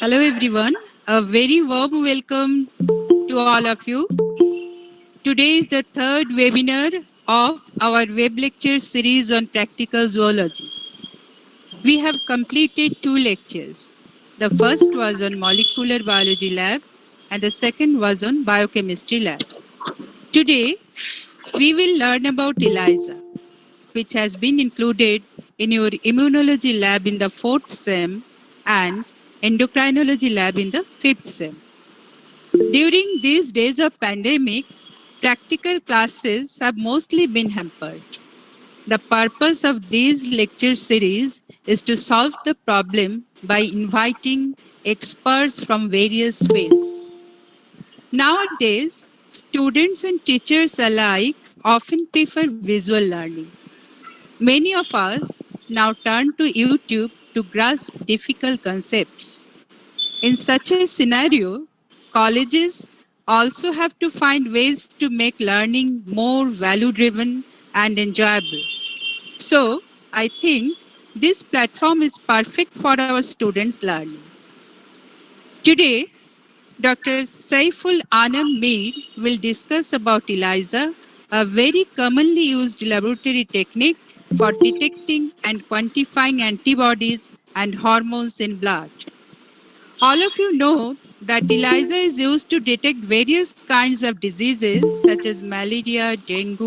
Hello everyone, a very warm welcome to all of you. Today is the third webinar of our web lecture series on practical zoology. We have completed two lectures. The first was on molecular biology lab and the second was on biochemistry lab. Today, we will learn about ELISA, which has been included in your immunology lab in the fourth SEM and endocrinology lab in the fifth SEM. During these days of pandemic, practical classes have mostly been hampered. The purpose of these lecture series is to solve the problem by inviting experts from various fields. Nowadays, students and teachers alike often prefer visual learning. Many of us now turn to YouTube to grasp difficult concepts. In such a scenario, colleges also have to find ways to make learning more value driven and enjoyable. So, I think this platform is perfect for our students' learning. Today, Dr. Saiful Anam Mir will discuss about ELISA, a very commonly used laboratory technique for detecting and quantifying antibodies and hormones in blood. All of you know that ELISA is used to detect various kinds of diseases such as malaria, dengue,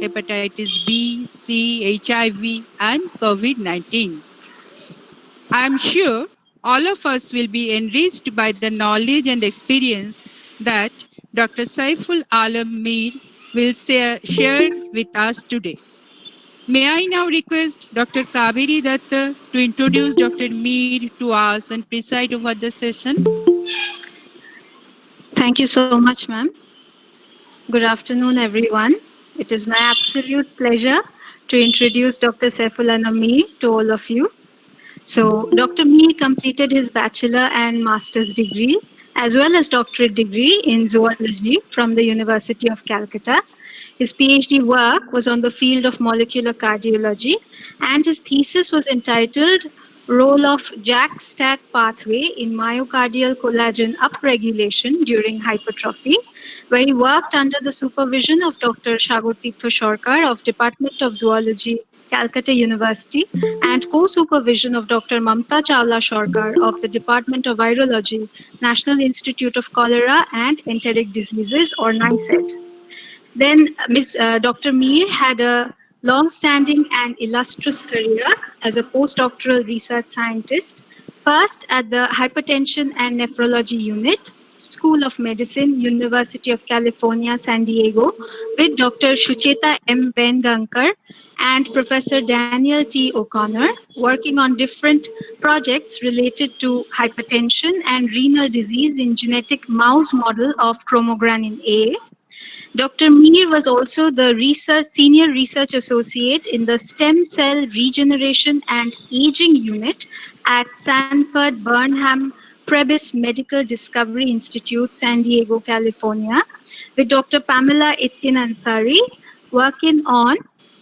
hepatitis B, C, HIV, and COVID 19. I am sure all of us will be enriched by the knowledge and experience that Dr. Saiful Alam Mir will share with us today. May I now request Dr. Kaveri Datta to introduce Dr. Mir to us and preside over the session? Thank you so much, ma'am. Good afternoon, everyone. It is my absolute pleasure to introduce Dr. Saifullah Namir to all of you. So, Dr. Mir completed his bachelor and master's degree as well as doctorate degree in zoology from the University of Calcutta. His PhD work was on the field of molecular cardiology, and his thesis was entitled Role of JAK-STAT Pathway in Myocardial Collagen Upregulation During Hypertrophy, where he worked under the supervision of Dr. Sagartirtha Sarkar of Department of Zoology, Calcutta University, and co-supervision of Dr. Mamta Chawla Sarkar of the Department of Virology, National Institute of Cholera and Enteric Diseases, or NICED. Then Dr. Mir had a long-standing and illustrious career as a postdoctoral research scientist, first at the Hypertension and Nephrology Unit, School of Medicine, University of California, San Diego, with Dr. Shucheta M. Vengankar and Professor Daniel T. O'Connor, working on different projects related to hypertension and renal disease in genetic mouse model of chromogranin A. Dr. Mir was also the senior research associate in the Stem Cell Regeneration and Aging Unit at Sanford Burnham Prebys Medical Discovery Institute, San Diego, California, with Dr. Pamela Itkin Ansari, working on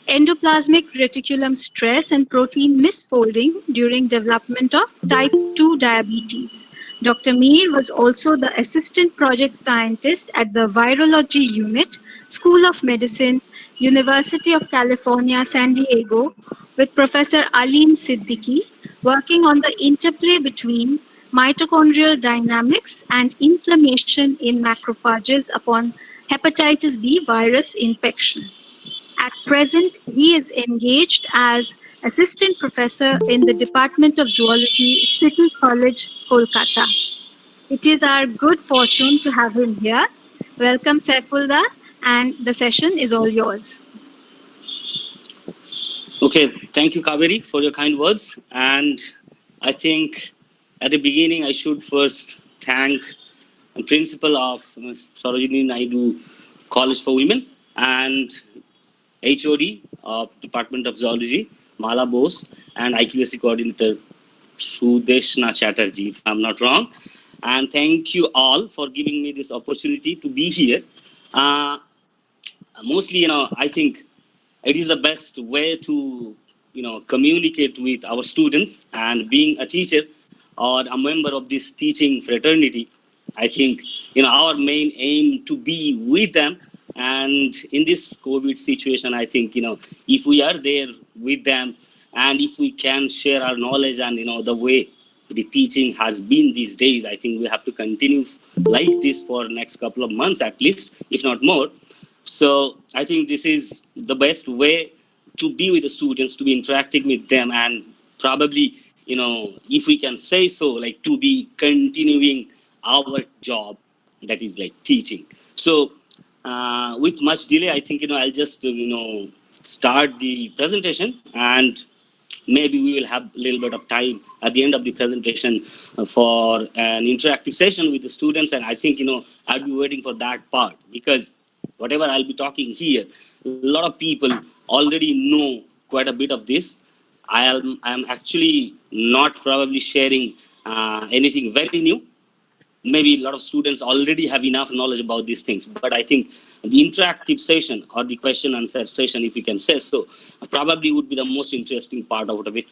endoplasmic reticulum stress and protein misfolding during development of type 2 diabetes. Dr. Mir was also the assistant project scientist at the Virology Unit, School of Medicine, University of California, San Diego, with Professor Alim Siddiqui, working on the interplay between mitochondrial dynamics and inflammation in macrophages upon hepatitis B virus infection. At present, he is engaged as assistant professor in the Department of Zoology, City College, Kolkata. It is our good fortune to have him here. Welcome, Saifullah, and the session is all yours. Okay, thank you, Kaveri, for your kind words. And I think at the beginning, I should first thank the principal of Sarojini Naidu College for Women and HOD of Department of Zoology, Mala Bose, and IQSC coordinator, Sudeshna Chatterjee, if I'm not wrong. And thank you all for giving me this opportunity to be here. Mostly, I think it is the best way to, communicate with our students. And being a teacher, or a member of this teaching fraternity, I think, our main aim to be with them. And in this COVID situation, I think, if we are there with them, and if we can share our knowledge and, the way the teaching has been these days, I think we have to continue like this for next couple of months at least, if not more. So I think this is the best way to be with the students, to be interacting with them, and probably, if we can say so, like to be continuing our job, that is like teaching. So with much delay, I think, I'll just, start the presentation, and maybe we will have a little bit of time at the end of the presentation for an interactive session with the students. And I think, I'll be waiting for that part, because whatever I'll be talking here, a lot of people already know quite a bit of this. I am actually not probably sharing anything very new. Maybe a lot of students already have enough knowledge about these things, but I think the interactive session or the question and answer session, if we can say so, probably would be the most interesting part out of it,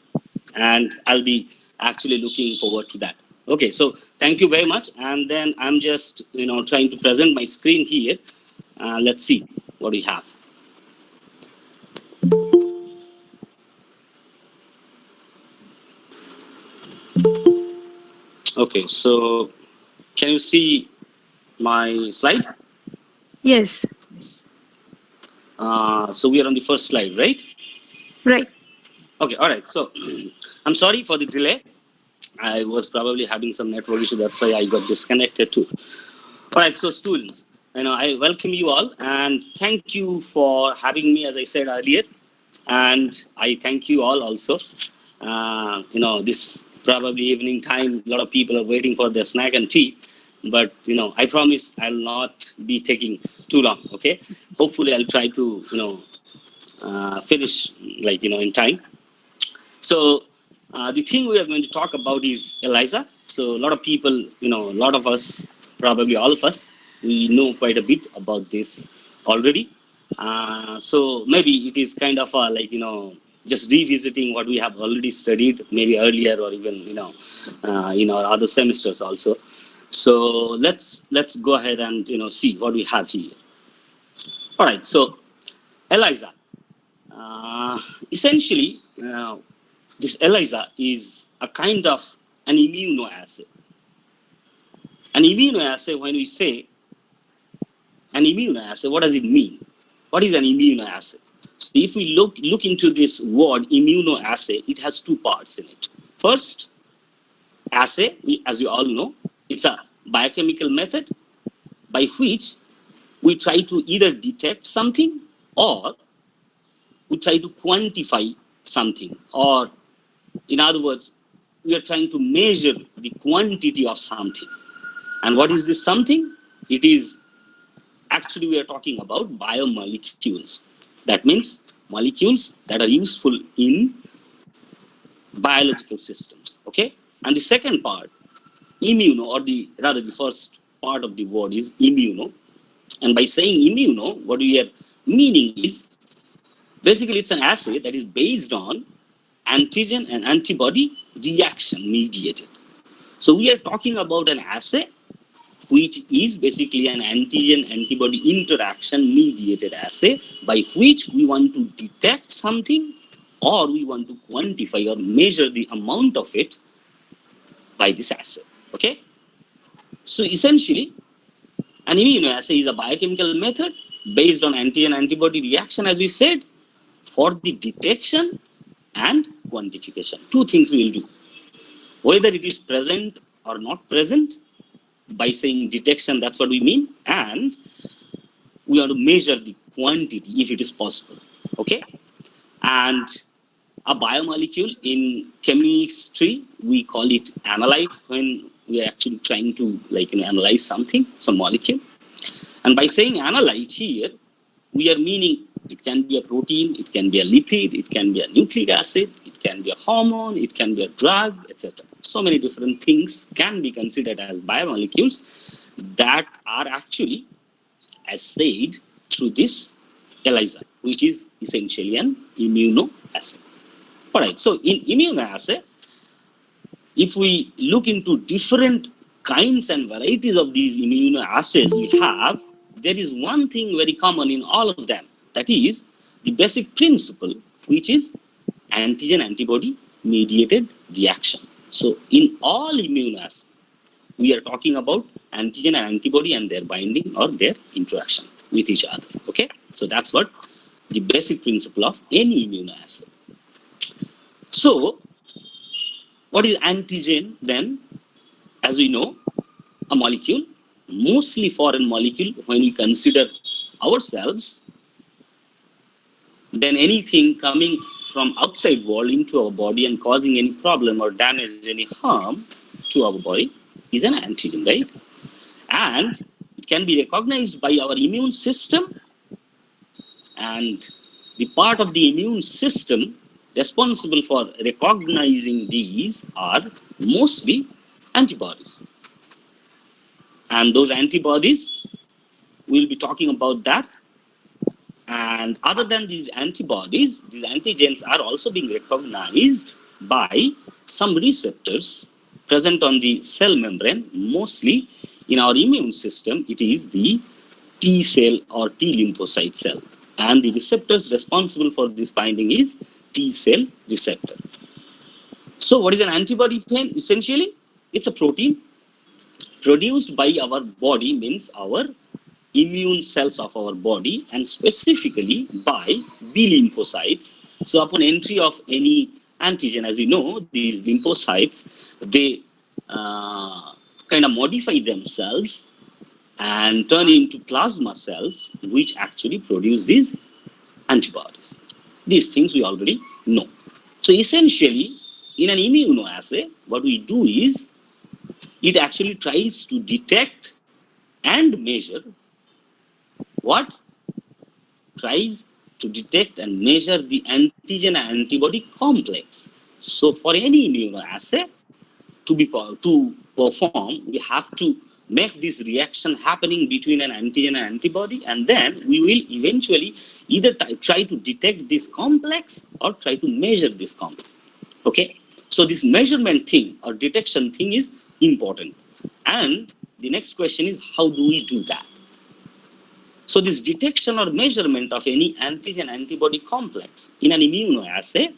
and I'll be actually looking forward to that. Okay, so thank you very much, and then I'm just trying to present my screen here. Let's see what we have. Okay, so can you see my slide? Yes. So we are on the first slide, right? Right. Okay, all right. So I'm sorry for the delay. I was probably having some network issue. That's why I got disconnected too. All right, so students, I welcome you all, and thank you for having me, as I said earlier. And I thank you all also. This probably evening time, a lot of people are waiting for their snack and tea. But, I promise I'll not be taking too long, okay? Hopefully I'll try to, finish, in time. So the thing we are going to talk about is ELISA. So a lot of people, a lot of us, probably all of us, we know quite a bit about this already. So maybe it is kind of just revisiting what we have already studied, maybe earlier, or even, in our other semesters also. So let's go ahead and see what we have here. All right, so ELISA. Essentially, this ELISA is a kind of an immunoassay. An immunoassay, when we say an immunoassay, what does it mean? What is an immunoassay? So if we look into this word immunoassay, it has two parts in it. First, assay, as you all know, it's a biochemical method by which we try to either detect something, or we try to quantify something, or in other words, we are trying to measure the quantity of something. And what is this something? It is actually, we are talking about biomolecules. That means molecules that are useful in biological systems. Okay. And the second part, immuno, or the first part of the word is immuno. And by saying immuno, what we are meaning is basically it's an assay that is based on antigen and antibody reaction mediated. So we are talking about an assay which is basically an antigen antibody interaction mediated assay by which we want to detect something, or we want to quantify or measure the amount of it by this assay. Okay. So essentially, an immunoassay is a biochemical method based on antigen antibody reaction, as we said, for the detection and quantification. Two things we will do. Whether it is present or not present, by saying detection, that's what we mean. And we want to measure the quantity if it is possible. Okay. And a biomolecule in chemistry, we call it analyte when we are actually trying to analyze something, some molecule. And by saying analyte here, we are meaning it can be a protein, it can be a lipid, it can be a nucleic acid, it can be a hormone, it can be a drug, etc. So many different things can be considered as biomolecules that are actually assayed through this ELISA, which is essentially an immunoassay. All right, so in immunoassay, if we look into different kinds and varieties of these immunoassays we have, there is one thing very common in all of them. That is the basic principle, which is antigen-antibody mediated reaction. So in all immunoassays, we are talking about antigen and antibody and their binding or their interaction with each other. Okay, so that's what the basic principle of any immunoassay. So, what is antigen then? As we know, a molecule, mostly foreign molecule when we consider ourselves, then anything coming from outside world into our body and causing any problem or damage, any harm to our body is an antigen, right? And it can be recognized by our immune system, and the part of the immune system responsible for recognizing these are mostly antibodies. And those antibodies, we'll be talking about that. And other than these antibodies, these antigens are also being recognized by some receptors present on the cell membrane. Mostly in our immune system, it is the T cell or T lymphocyte cell. And the receptors responsible for this binding is T cell receptor. So what is an antibody then? Essentially, it's a protein produced by our body, means our immune cells of our body, and specifically by B lymphocytes. So upon entry of any antigen, as you know, these lymphocytes, they kind of modify themselves and turn into plasma cells, which actually produce these antibodies. These things we already know. So essentially, in an immunoassay, what we do is, it actually tries to detect and measure what? Tries to detect and measure the antigen and antibody complex. So for any immunoassay to perform, we have to make this reaction happening between an antigen and antibody, and then we will eventually either try to detect this complex or try to measure this complex. Okay, so this measurement thing or detection thing is important. And the next question is, how do we do that? So this detection or measurement of any antigen antibody complex in an immunoassay,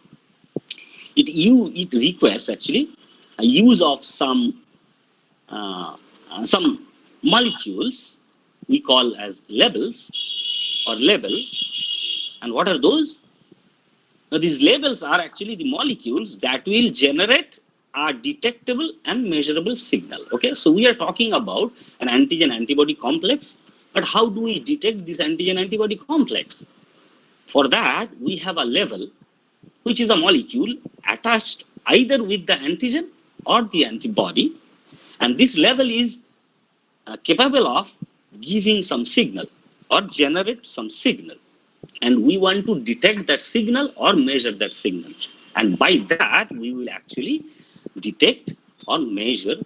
it requires actually a use of some molecules we call as labels or label. And what are those? Now these labels are actually the molecules that will generate a detectable and measurable signal. Okay, so we are talking about an antigen antibody complex, but how do we detect this antigen antibody complex? For that, we have a label, which is a molecule attached either with the antigen or the antibody, and this label is capable of giving some signal or generate some signal, and we want to detect that signal or measure that signal, and by that we will actually detect or measure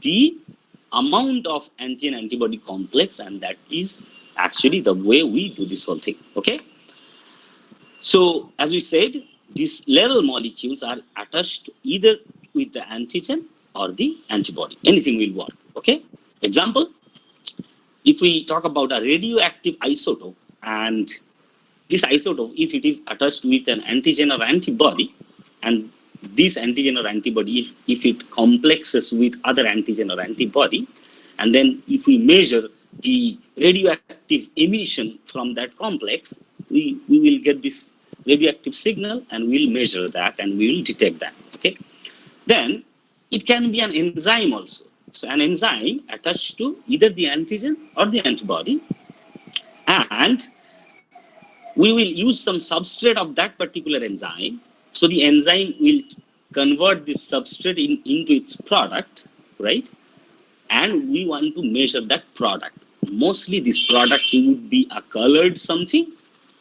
the amount of antigen antibody complex, and that is actually the way we do this whole thing. Okay, so as we said, these label molecules are attached either with the antigen or the antibody. Anything will work. Okay, example, if we talk about a radioactive isotope, and this isotope, if it is attached with an antigen or antibody, and this antigen or antibody, if it complexes with other antigen or antibody, and then if we measure the radioactive emission from that complex, we will get this radioactive signal, and we'll measure that and we will detect that. Okay, then it can be an enzyme also. So an enzyme attached to either the antigen or the antibody, and we will use some substrate of that particular enzyme. So the enzyme will convert this substrate into its product, right? And we want to measure that product. Mostly this product would be a colored something,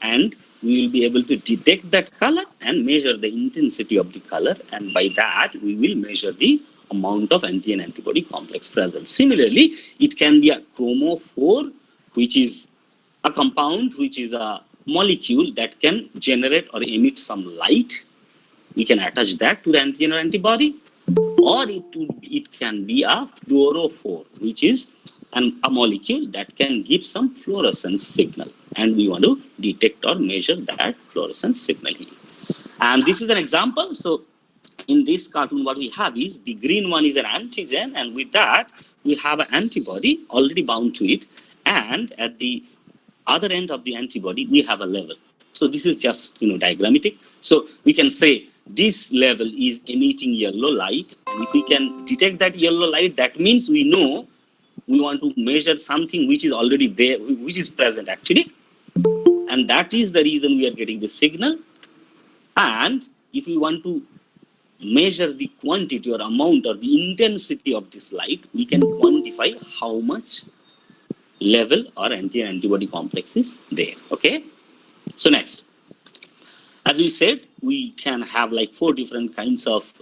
and we will be able to detect that color and measure the intensity of the color, and by that we will measure the amount of antigen antibody complex present. Similarly, it can be a chromophore, which is a compound, which is a molecule that can generate or emit some light. We can attach that to the antigen or antibody, or it can be a fluorophore, which is a molecule that can give some fluorescence signal, and we want to detect or measure that fluorescence signal here. And this is an example. So in this cartoon, what we have is the green one is an antigen, and with that we have an antibody already bound to it, and at the other end of the antibody we have a level. So this is just diagrammatic. So we can say this level is emitting yellow light, and if we can detect that yellow light, that means we know we want to measure something which is already there, which is present actually, and that is the reason we are getting the signal. And if we want to measure the quantity or amount or the intensity of this light, we can quantify how much level or anti-antibody complex is there. Okay, so next, as we said, we can have like 4 different kinds of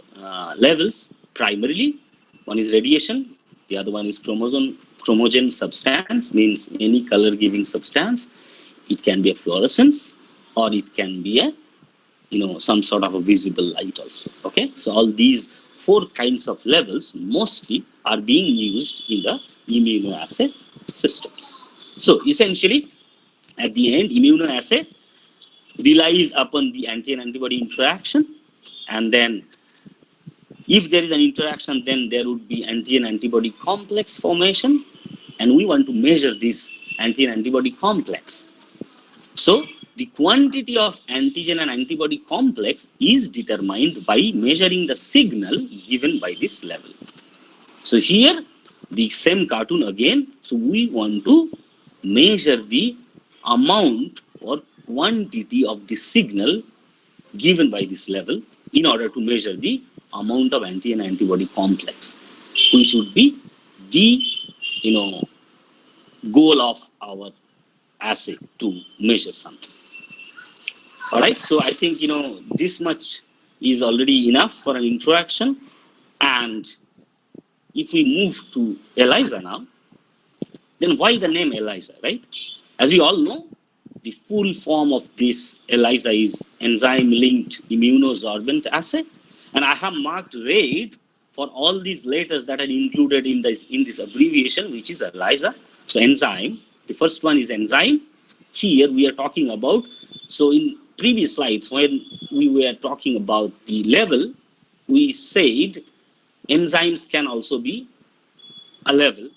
levels. Primarily, one is radiation, the other one is chromogen substance, means any color giving substance. It can be a fluorescence, or it can be a some sort of a visible light also. Okay, so all these 4 kinds of levels mostly are being used in the immunoassay systems. So essentially, at the end, immunoassay relies upon the anti and antibody interaction, and then if there is an interaction, then there would be anti and antibody complex formation, and we want to measure this anti and antibody complex. So the quantity of antigen and antibody complex is determined by measuring the signal given by this level. So here, the same cartoon again. So we want to measure the amount or quantity of the signal given by this level in order to measure the amount of anti and antibody complex, which would be the goal of our assay to measure something. All right, so I think this much is already enough for an introduction. And if we move to ELISA now, then why the name ELISA, right? As you all know, the full form of this ELISA is enzyme-linked immunosorbent assay, and I have marked red for all these letters that are included in this abbreviation, which is ELISA. So enzyme, the first one is enzyme. Here we are talking about, so in previous slides when we were talking about the level, we said enzymes can also be a level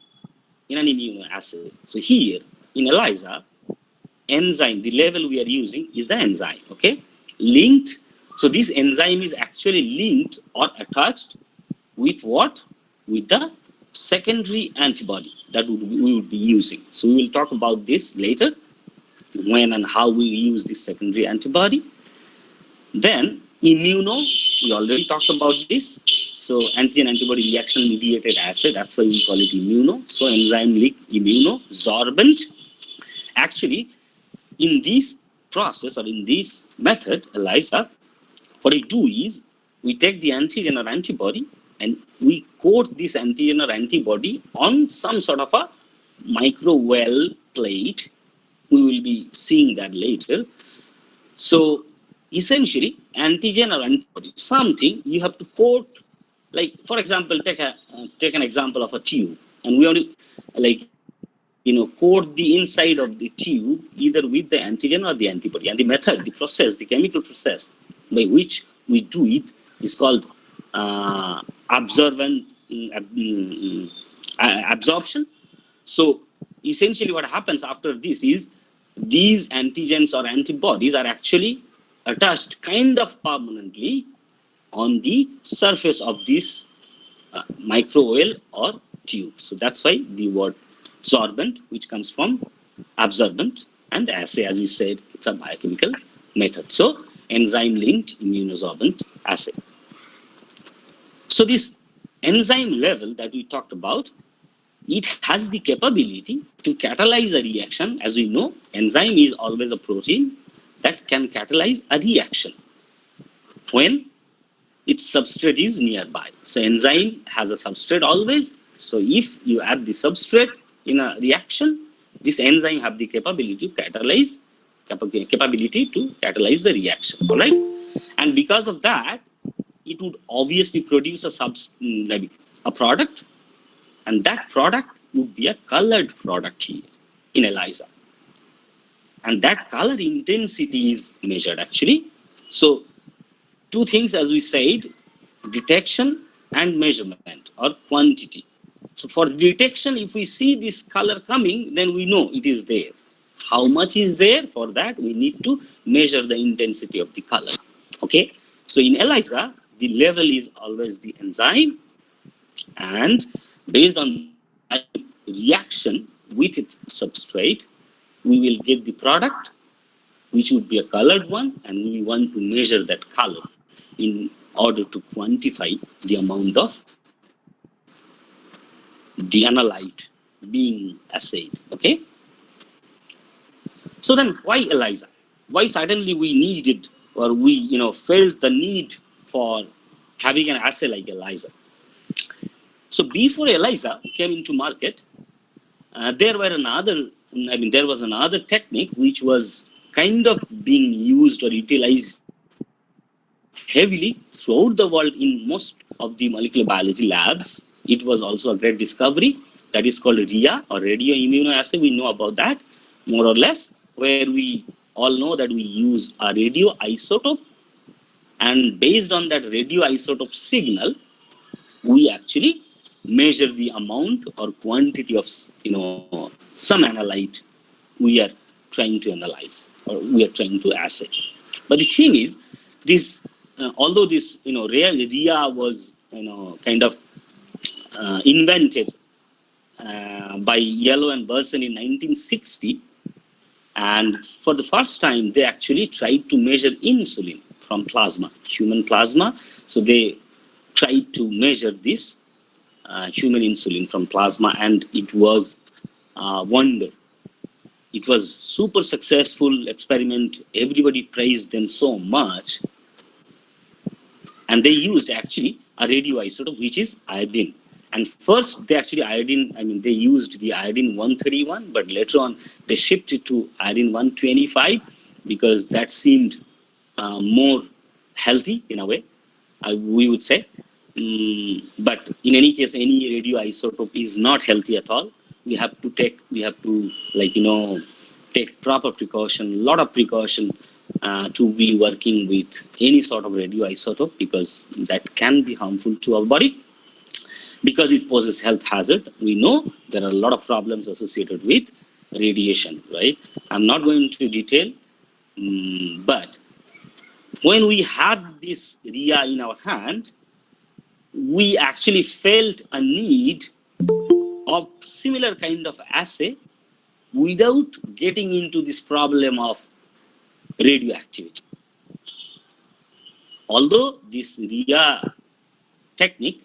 in an immunoassay. So here in ELISA, enzyme, the level we are using is the enzyme, okay? Linked, so this enzyme is actually linked or attached with what? With the secondary antibody that we would be using. So we will talk about this later, when and how we use this secondary antibody. Then immuno, we already talked about this. So anti and antibody reaction mediated assay, that's why we call it immuno. So enzyme-linked immunosorbent. Actually, in this process or in this method, ELISA, what we do is we take the antigen or antibody and we coat this antigen or antibody on some sort of a microwell plate. We will be seeing that later. So essentially, antigen or antibody, something you have to coat, like for example, take an example of a tube, and we want to coat the inside of the tube either with the antigen or the antibody. And the method, the process, the chemical process by which we do it is called absorption. So essentially what happens after this is these antigens or antibodies are actually attached kind of permanently on the surface of this microwell or tube. So that's why the word sorbent, which comes from absorbent, and assay, as we said, it's a biochemical method. So enzyme-linked immunosorbent assay. So this enzyme level that we talked about, it has the capability to catalyze a reaction. As we know, enzyme is always a protein that can catalyze a reaction when its substrate is nearby. So enzyme has a substrate always. So if you add the substrate in a reaction, this enzyme have the capability to catalyze the reaction. All right, and because of that, it would obviously produce like a product, and that product would be a colored product here in ELISA. And that color intensity is measured actually. So two things, as we said, detection and measurement or quantity. So for detection, if we see this color coming, then we know it is there. How much is there? For that, we need to measure the intensity of the color. Okay. So in ELISA, the level is always the enzyme, and based on reaction with its substrate, we will get the product, which would be a colored one, and we want to measure that color in order to quantify the amount of the analyte being assayed. Okay. So then, why ELISA? Why suddenly we needed, or we felt the need for having an assay like ELISA? So before ELISA came into market, there was another technique which was kind of being used or utilized heavily throughout the world in most of the molecular biology labs. It was also a great discovery, that is called RIA, or radio immunoassay. We know about that more or less, where we all know that we use a radioisotope, and based on that radioisotope signal, we actually measure the amount or quantity of some analyte we are trying to analyze or we are trying to assay. But the thing is, this although this RIA was kind of invented by Yellow and Burson in 1960, and for the first time they actually tried to measure insulin from plasma, human plasma. So they tried to measure this human insulin from plasma, and it was a wonder. It was super successful experiment. Everybody praised them so much. And they used actually a radioisotope, which is iodine. And first they used the iodine 131, but later on they shifted to iodine 125 because that seemed more healthy in a way, we would say. But in any case, any radioisotope is not healthy at all. We have to take proper precaution, a lot of precaution to be working with any sort of radioisotope, because that can be harmful to our body, because it poses health hazard. We know there are a lot of problems associated with radiation, right? I'm not going to detail, but when we had this RIA in our hand, we actually felt a need of similar kind of assay without getting into this problem of radioactivity. Although this RIA technique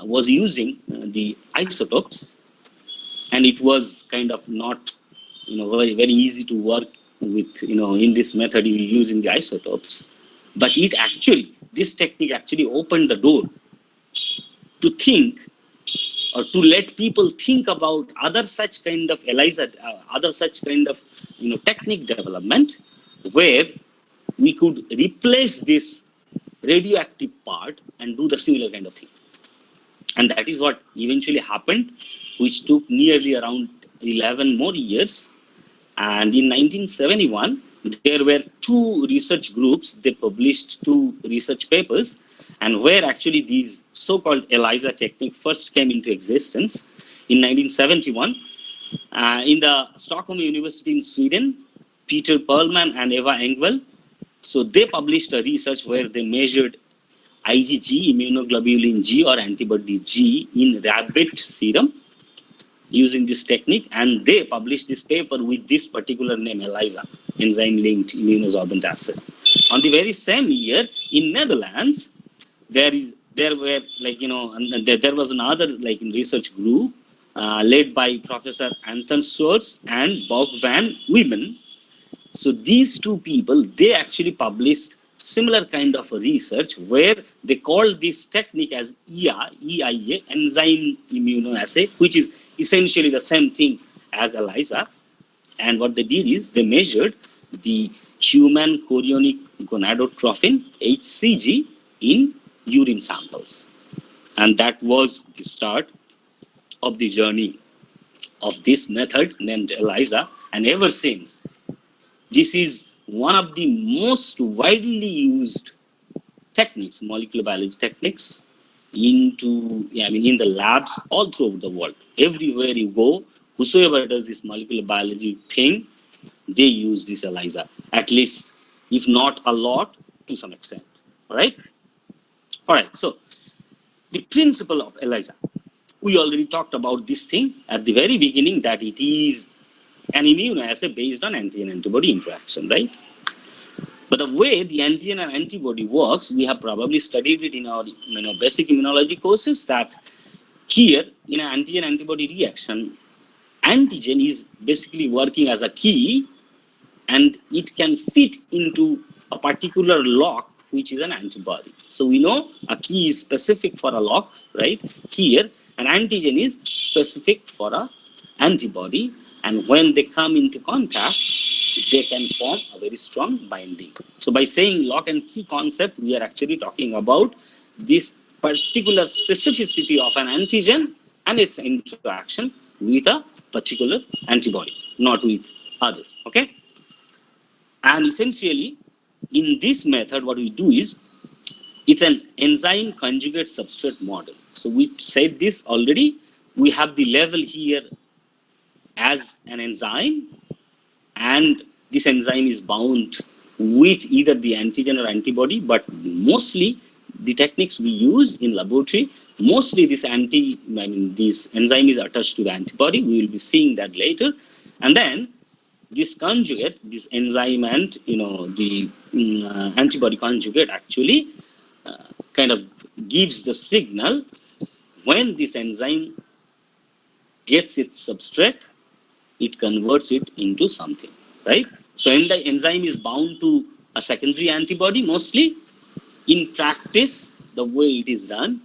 was using the isotopes, and it was kind of not very, very easy to work with in this method using the isotopes, but this technique actually opened the door to think, or to let people think about other such kind of ELISA, other such kind of technique development, where we could replace this radioactive part and do the similar kind of thing. And that is what eventually happened, which took nearly around 11 more years. And in 1971, there were two research groups. They published two research papers, and where actually these so-called ELISA technique first came into existence in 1971 in the Stockholm University in Sweden. Peter Perlman and Eva Engvall, so they published a research where they measured IgG, immunoglobulin G or antibody G, in rabbit serum using this technique, and they published this paper with this particular name, ELISA, enzyme-linked immunosorbent assay. On the very same year, in Netherlands, there was another research group led by Professor Anton Swartz and Bob Van Wiemen. So these two people, they actually published similar kind of a research where they called this technique as EIA, enzyme immunoassay, which is essentially the same thing as ELISA. And what they did is they measured the human chorionic gonadotrophin, HCG, in urine samples. And that was the start of the journey of this method named ELISA. And ever since, this is one of the most widely used techniques, molecular biology techniques, in the labs all throughout the world. Everywhere you go, whosoever does this molecular biology thing, they use this ELISA, at least, if not a lot, to some extent. All right? All right, so the principle of ELISA. We already talked about this thing at the very beginning, that it is an immunoassay based on antigen-antibody interaction, right? But the way the antigen and antibody works, we have probably studied it in our basic immunology courses, that here in an antigen-antibody reaction, antigen is basically working as a key, and it can fit into a particular lock, which is an antibody. So we know a key is specific for a lock, right? Here, an antigen is specific for an antibody, and when they come into contact, they can form a very strong binding. So by saying lock and key concept, we are actually talking about this particular specificity of an antigen and its interaction with a particular antibody, not with others, okay? And essentially, in this method, what we do is, it's an enzyme conjugate substrate model. So we said this already. We have the level here as an enzyme, and this enzyme is bound with either the antigen or antibody, but mostly the techniques we use in laboratory, mostly this enzyme is attached to the antibody. We will be seeing that later. And then this conjugate, this enzyme and the antibody conjugate actually kind of gives the signal when this enzyme gets its substrate, it converts it into something, right? So the enzyme is bound to a secondary antibody mostly. In practice, the way it is done,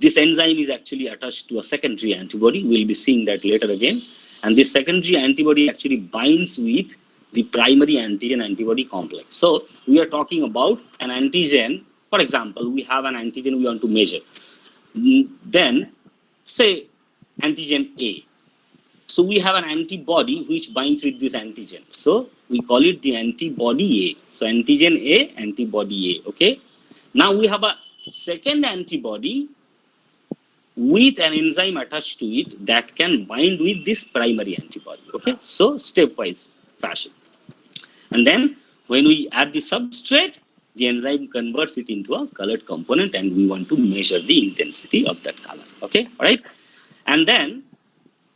this enzyme is actually attached to a secondary antibody. We'll be seeing that later again. And this secondary antibody actually binds with the primary antigen-antibody complex. So we are talking about an antigen. For example, we have an antigen we want to measure. Then, say, antigen A. So we have an antibody which binds with this antigen. So we call it the antibody A. So antigen A, antibody A, okay? Now we have a second antibody with an enzyme attached to it that can bind with this primary antibody, okay? So stepwise fashion. And then when we add the substrate, the enzyme converts it into a colored component, and we want to measure the intensity of that color, okay? All right? And then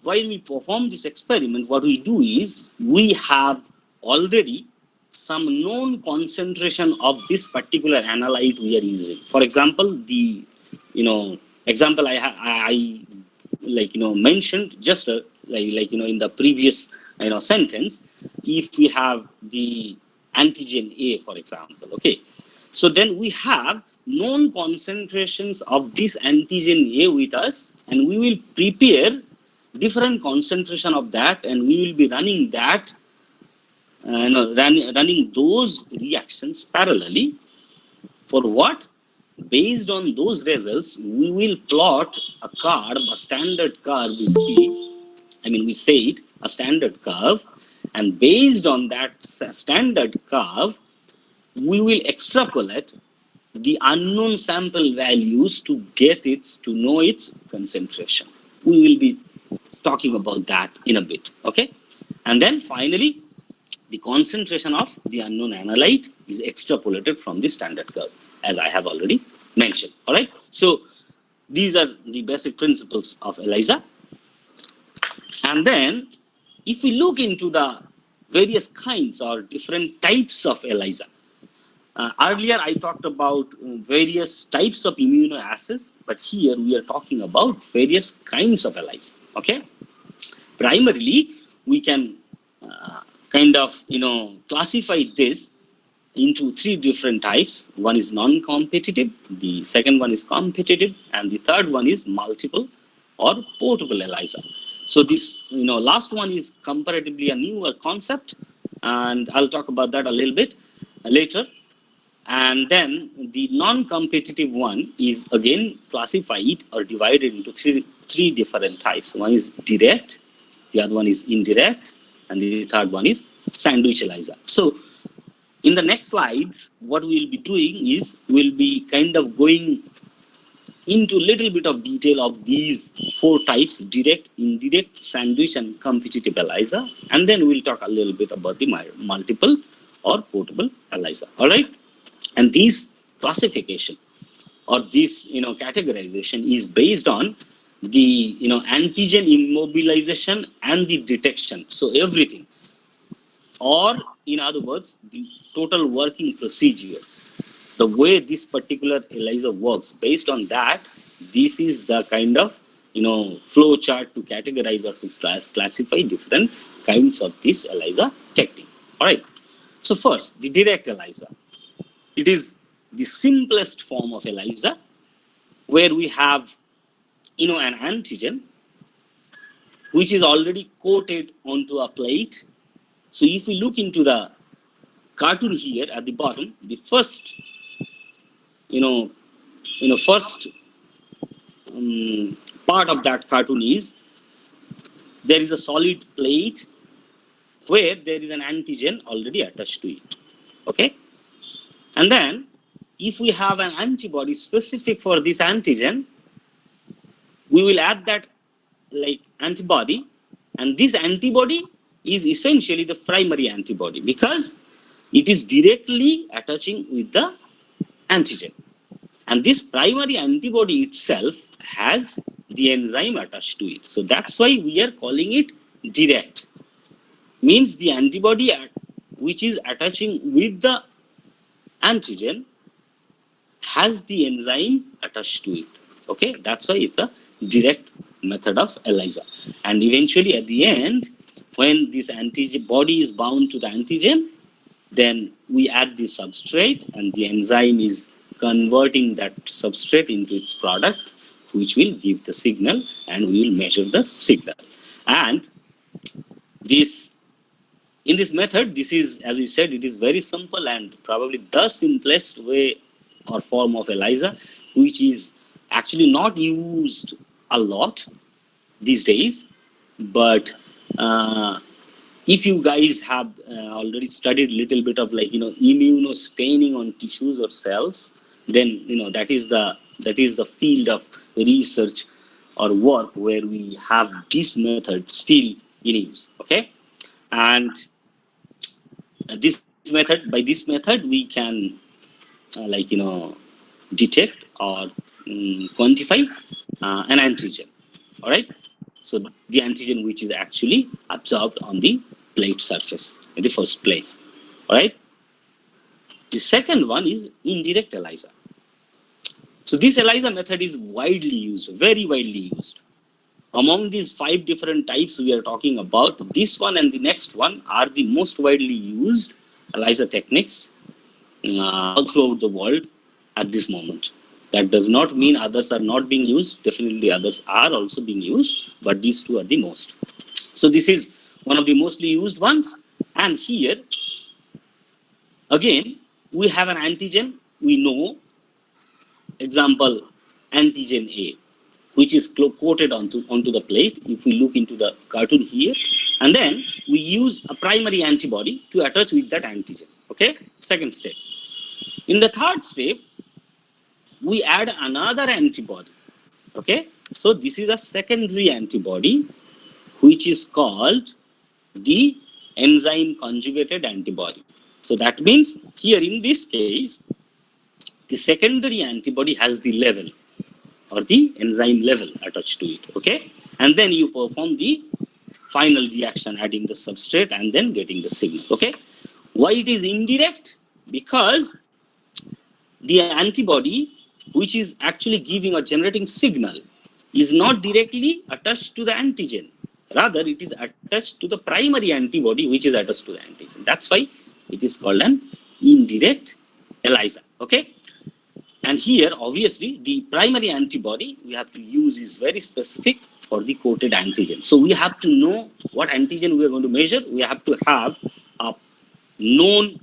while we perform this experiment, what we do is we have already some known concentration of this particular analyte we are using. For example, the example I mentioned just in the previous sentence, if we have the antigen A, for example, okay, so then we have known concentrations of this antigen A with us, and we will prepare different concentration of that, and we will be running that running those reactions parallelly. For what? Based on those results, we will plot a curve, a standard curve we say it, a standard curve, and based on that standard curve, we will extrapolate the unknown sample values to know its concentration. We will be talking about that in a bit, okay? And then finally, the concentration of the unknown analyte is extrapolated from the standard curve, as I have already mentioned, all right? So these are the basic principles of ELISA. And then if we look into the various kinds or different types of ELISA, earlier I talked about various types of immunoassays, but here we are talking about various kinds of ELISA, okay? Primarily, we can classify this into three different types. One is non-competitive, the second one is competitive, and the third one is multiple or portable ELISA. So this last one is comparatively a newer concept, and I'll talk about that a little bit later. And then the non-competitive one is again classified or divided into three different types. One is direct, the other one is indirect, and the third one is sandwich ELISA. So in the next slides, what we'll be doing is we'll be kind of going into a little bit of detail of these four types: direct, indirect, sandwich, and competitive ELISA. And then we'll talk a little bit about the multiple or portable ELISA. All right. And this classification or this categorization is based on the antigen immobilization and the detection. So everything, or in other words, the total working procedure, the way this particular ELISA works. Based on that, this is the kind of flow chart to categorize or to classify different kinds of this ELISA technique. All right. So first, the direct ELISA. It is the simplest form of ELISA, where we have an antigen which is already coated onto a plate. So if we look into the cartoon here at the bottom, the first first part of that cartoon is there is a solid plate where there is an antigen already attached to it. Okay. And then if we have an antibody specific for this antigen, we will add that antibody, and this antibody is essentially the primary antibody because it is directly attaching with the antigen. And this primary antibody itself has the enzyme attached to it. So that's why we are calling it direct. Means the antibody which is attaching with the antigen has the enzyme attached to it. Okay, that's why it's a direct method of ELISA. And eventually at the end, when this antibody is bound to the antigen, then we add the substrate and the enzyme is converting that substrate into its product, which will give the signal, and we will measure the signal. And in this method, this is, as we said, it is very simple and probably the simplest way or form of ELISA, which is actually not used a lot these days. But if you guys have already studied a little bit of immunostaining on tissues or cells, then that is the field of research or work where we have this method still in use. Okay. And by this method we can detect or quantify an antigen. All right. So the antigen which is actually absorbed on the plate surface in the first place. All right. The second one is indirect ELISA. So this ELISA method is widely used, very widely used. Among these 5 different types we are talking about, this one and the next one are the most widely used ELISA techniques all throughout the world at this moment. That does not mean others are not being used. Definitely others are also being used, but these two are the most. So this is one of the mostly used ones. And here, again, we have an antigen. We know, example, antigen A, which is coated onto the plate. If we look into the cartoon here, and then we use a primary antibody to attach with that antigen. Okay, second step. In the third step, we add another antibody. Okay, so this is a secondary antibody, which is called the enzyme conjugated antibody. So that means here in this case, the secondary antibody has the level or the enzyme level attached to it. Okay, and then you perform the final reaction, adding the substrate and then getting the signal. Okay, why it is indirect? Because the antibody which is actually giving or generating signal is not directly attached to the antigen. Rather, it is attached to the primary antibody which is attached to the antigen. That's why it is called an indirect ELISA. Okay. And here, obviously, the primary antibody we have to use is very specific for the coated antigen. So we have to know what antigen we are going to measure. We have to have a known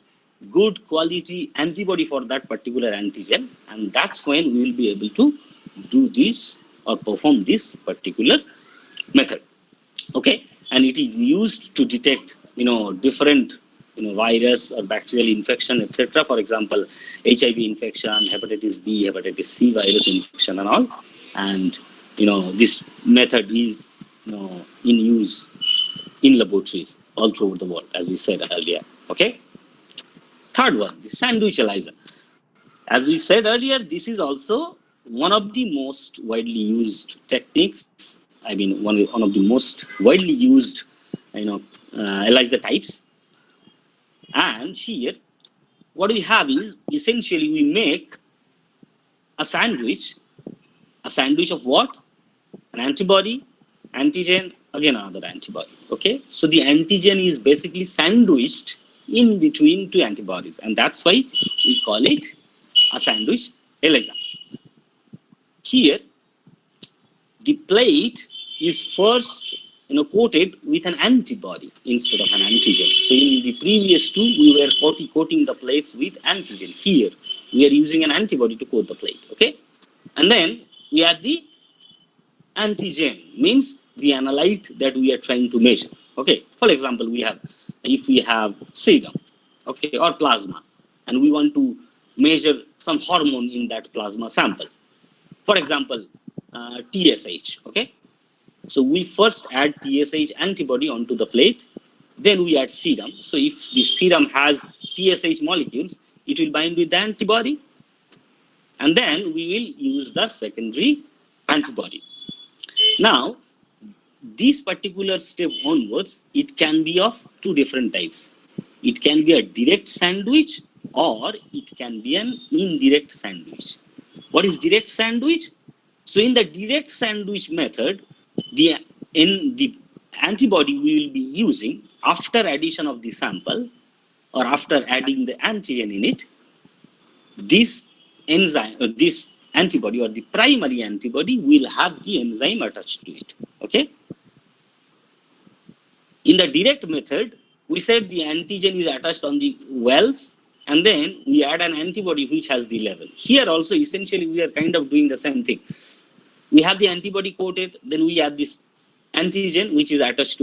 good quality antibody for that particular antigen, and that's when we will be able to do this or perform this particular method. Okay, and it is used to detect different virus or bacterial infection, etc. For example, HIV infection, hepatitis B, hepatitis C virus infection, and all. And this method is in use in laboratories all through the world, as we said earlier. Okay. Third one, the sandwich ELISA. As we said earlier, this is also one of the most widely used techniques. I mean, one of the most widely used, ELISA types. And here, what we have is essentially we make a sandwich of what? An antibody, antigen, again another antibody. Okay, so the antigen is basically sandwiched in between two antibodies, and that's why we call it a sandwich ELISA. Here, the plate is first coated with an antibody instead of an antigen. So in the previous two, we were coating the plates with antigen. Here, we are using an antibody to coat the plate. Okay, and then we add the antigen, means the analyte that we are trying to measure. Okay, for example, if we have serum, okay, or plasma, and we want to measure some hormone in that plasma sample. For example, TSH. Okay, so we first add TSH antibody onto the plate, then we add serum. So if the serum has TSH molecules, it will bind with the antibody, and then we will use the secondary antibody. Now, this particular step onwards, it can be of two different types. It can be a direct sandwich or it can be an indirect sandwich. What is direct sandwich? So in the direct sandwich method, the antibody we will be using after addition of the sample or after adding the antigen in it, this enzyme, this antibody or the primary antibody will have the enzyme attached to it. Okay. In the direct method, we said the antigen is attached on the wells, and then we add an antibody which has the level. Here also, essentially, we are kind of doing the same thing. We have the antibody coated, then we add this antigen which attaches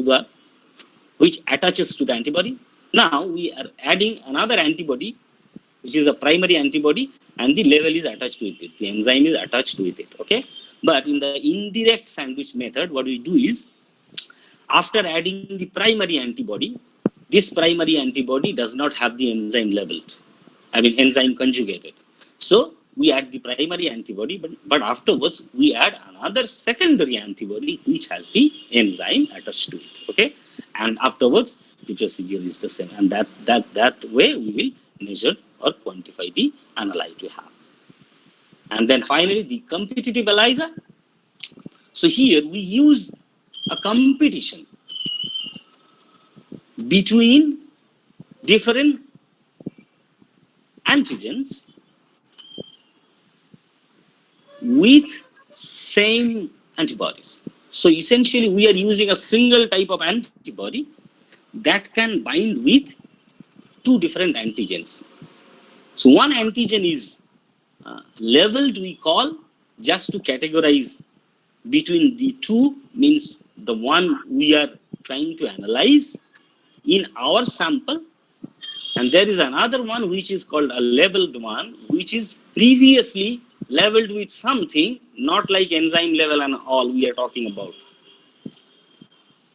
to the antibody. Now we are adding another antibody, which is a primary antibody, and the level is attached with it. The enzyme is attached with it. Okay. But in the indirect sandwich method, what we do is, after adding the primary antibody, this primary antibody does not have the enzyme labeled. I mean, enzyme conjugated. So we add the primary antibody, but afterwards we add another secondary antibody which has the enzyme attached to it. Okay, and afterwards the procedure is the same, and that way we will measure or quantify the analyte we have. And then finally, the competitive ELISA. So here we use a competition between different antigens with same antibodies. So essentially, we are using a single type of antibody that can bind with two different antigens. So one antigen is leveled, we call, just to categorize between the two, means the one we are trying to analyze in our sample, and there is another one which is called a labeled one, which is previously leveled with something, not like enzyme level and all we are talking about.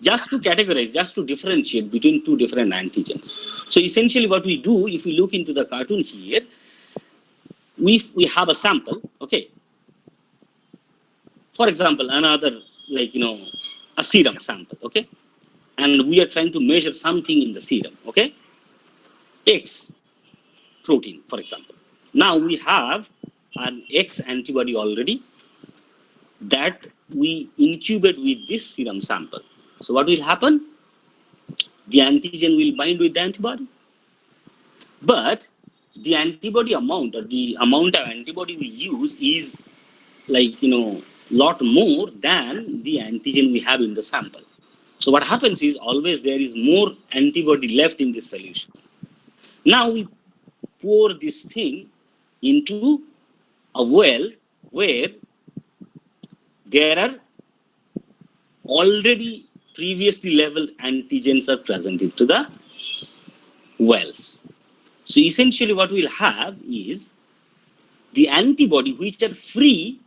Just to categorize, just to differentiate between two different antigens. So essentially what we do, if we look into the cartoon here, we have a sample, okay. For example, another, like, a serum sample, okay. And we are trying to measure something in the serum, okay. X protein, for example. Now we have an X antibody already that we incubate with this serum sample. So what will happen? The antigen will bind with the antibody. But the antibody amount, or the amount of antibody we use, is like, lot more than the antigen we have in the sample. So what happens is, always there is more antibody left in this solution. Now we pour this thing into a well where there are already previously leveled antigens are present into the wells. So essentially what we'll have is the antibody which are free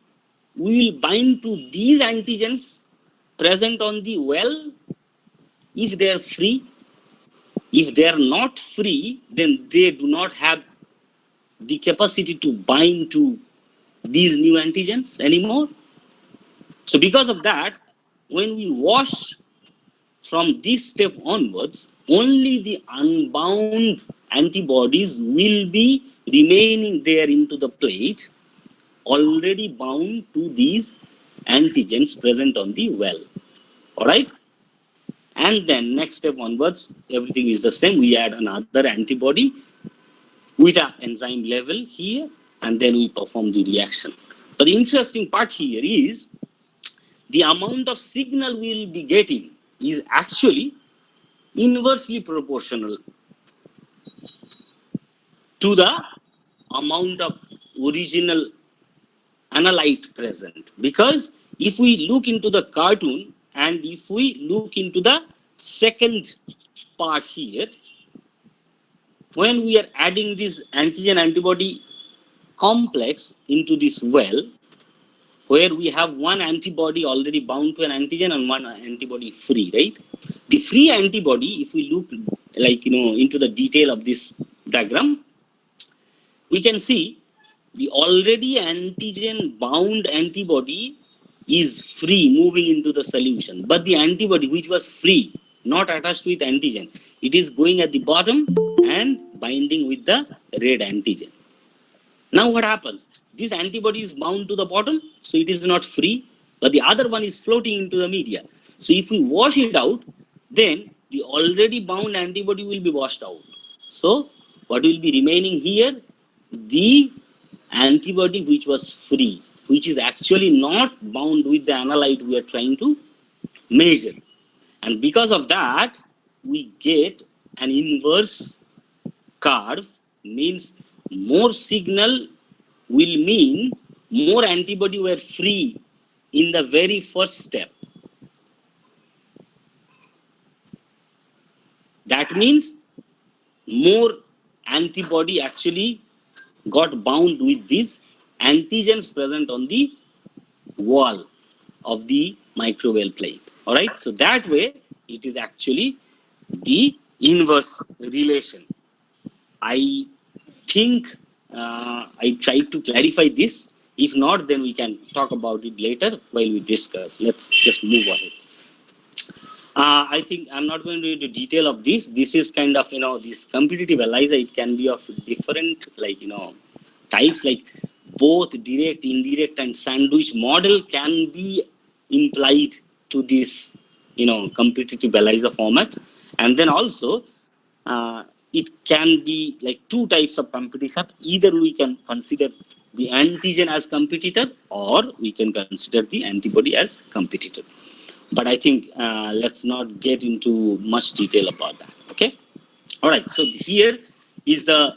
will bind to these antigens present on the well if they are free. If they are not free, then they do not have the capacity to bind to these new antigens anymore. So because of that, when we wash from this step onwards, only the unbound antibodies will be remaining there into the plate, already bound to these antigens present on the well. All right? And then next step onwards, everything is the same. We add another antibody with an enzyme level here, and then we perform the reaction. But the interesting part here is the amount of signal we will be getting is actually inversely proportional to the amount of original analyte present. Because if we look into the cartoon and if we look into the second part here, when we are adding this antigen antibody complex into this well, where we have one antibody already bound to an antigen and one antibody free, right? The free antibody, if we look into the detail of this diagram, we can see the already antigen bound antibody is free moving into the solution, but the antibody which was free, not attached with antigen, it is going at the bottom and binding with the red antigen. Now what happens? This antibody is bound to the bottom, so it is not free, but the other one is floating into the media. So if we wash it out, then the already bound antibody will be washed out. So what will be remaining here? The antibody which was free, which is actually not bound with the analyte we are trying to measure. And because of that, we get an inverse curve, means more signal will mean more antibody were free in the very first step. That means more antibody actually got bound with these antigens present on the wall of the microwell plate. All right, so that way it is actually the inverse relation. I think I tried to clarify this. If not, then we can talk about it later while we discuss. Let's just move ahead. I think I'm not going to into detail of this. This is kind of, this competitive ELISA, it can be of different, types, like both direct, indirect, and sandwich model can be implied to this, competitive ELISA format. And then also, it can be like two types of competition. Either we can consider the antigen as competitor, or we can consider the antibody as competitor. But I think let's not get into much detail about that. Okay. All right. So here is the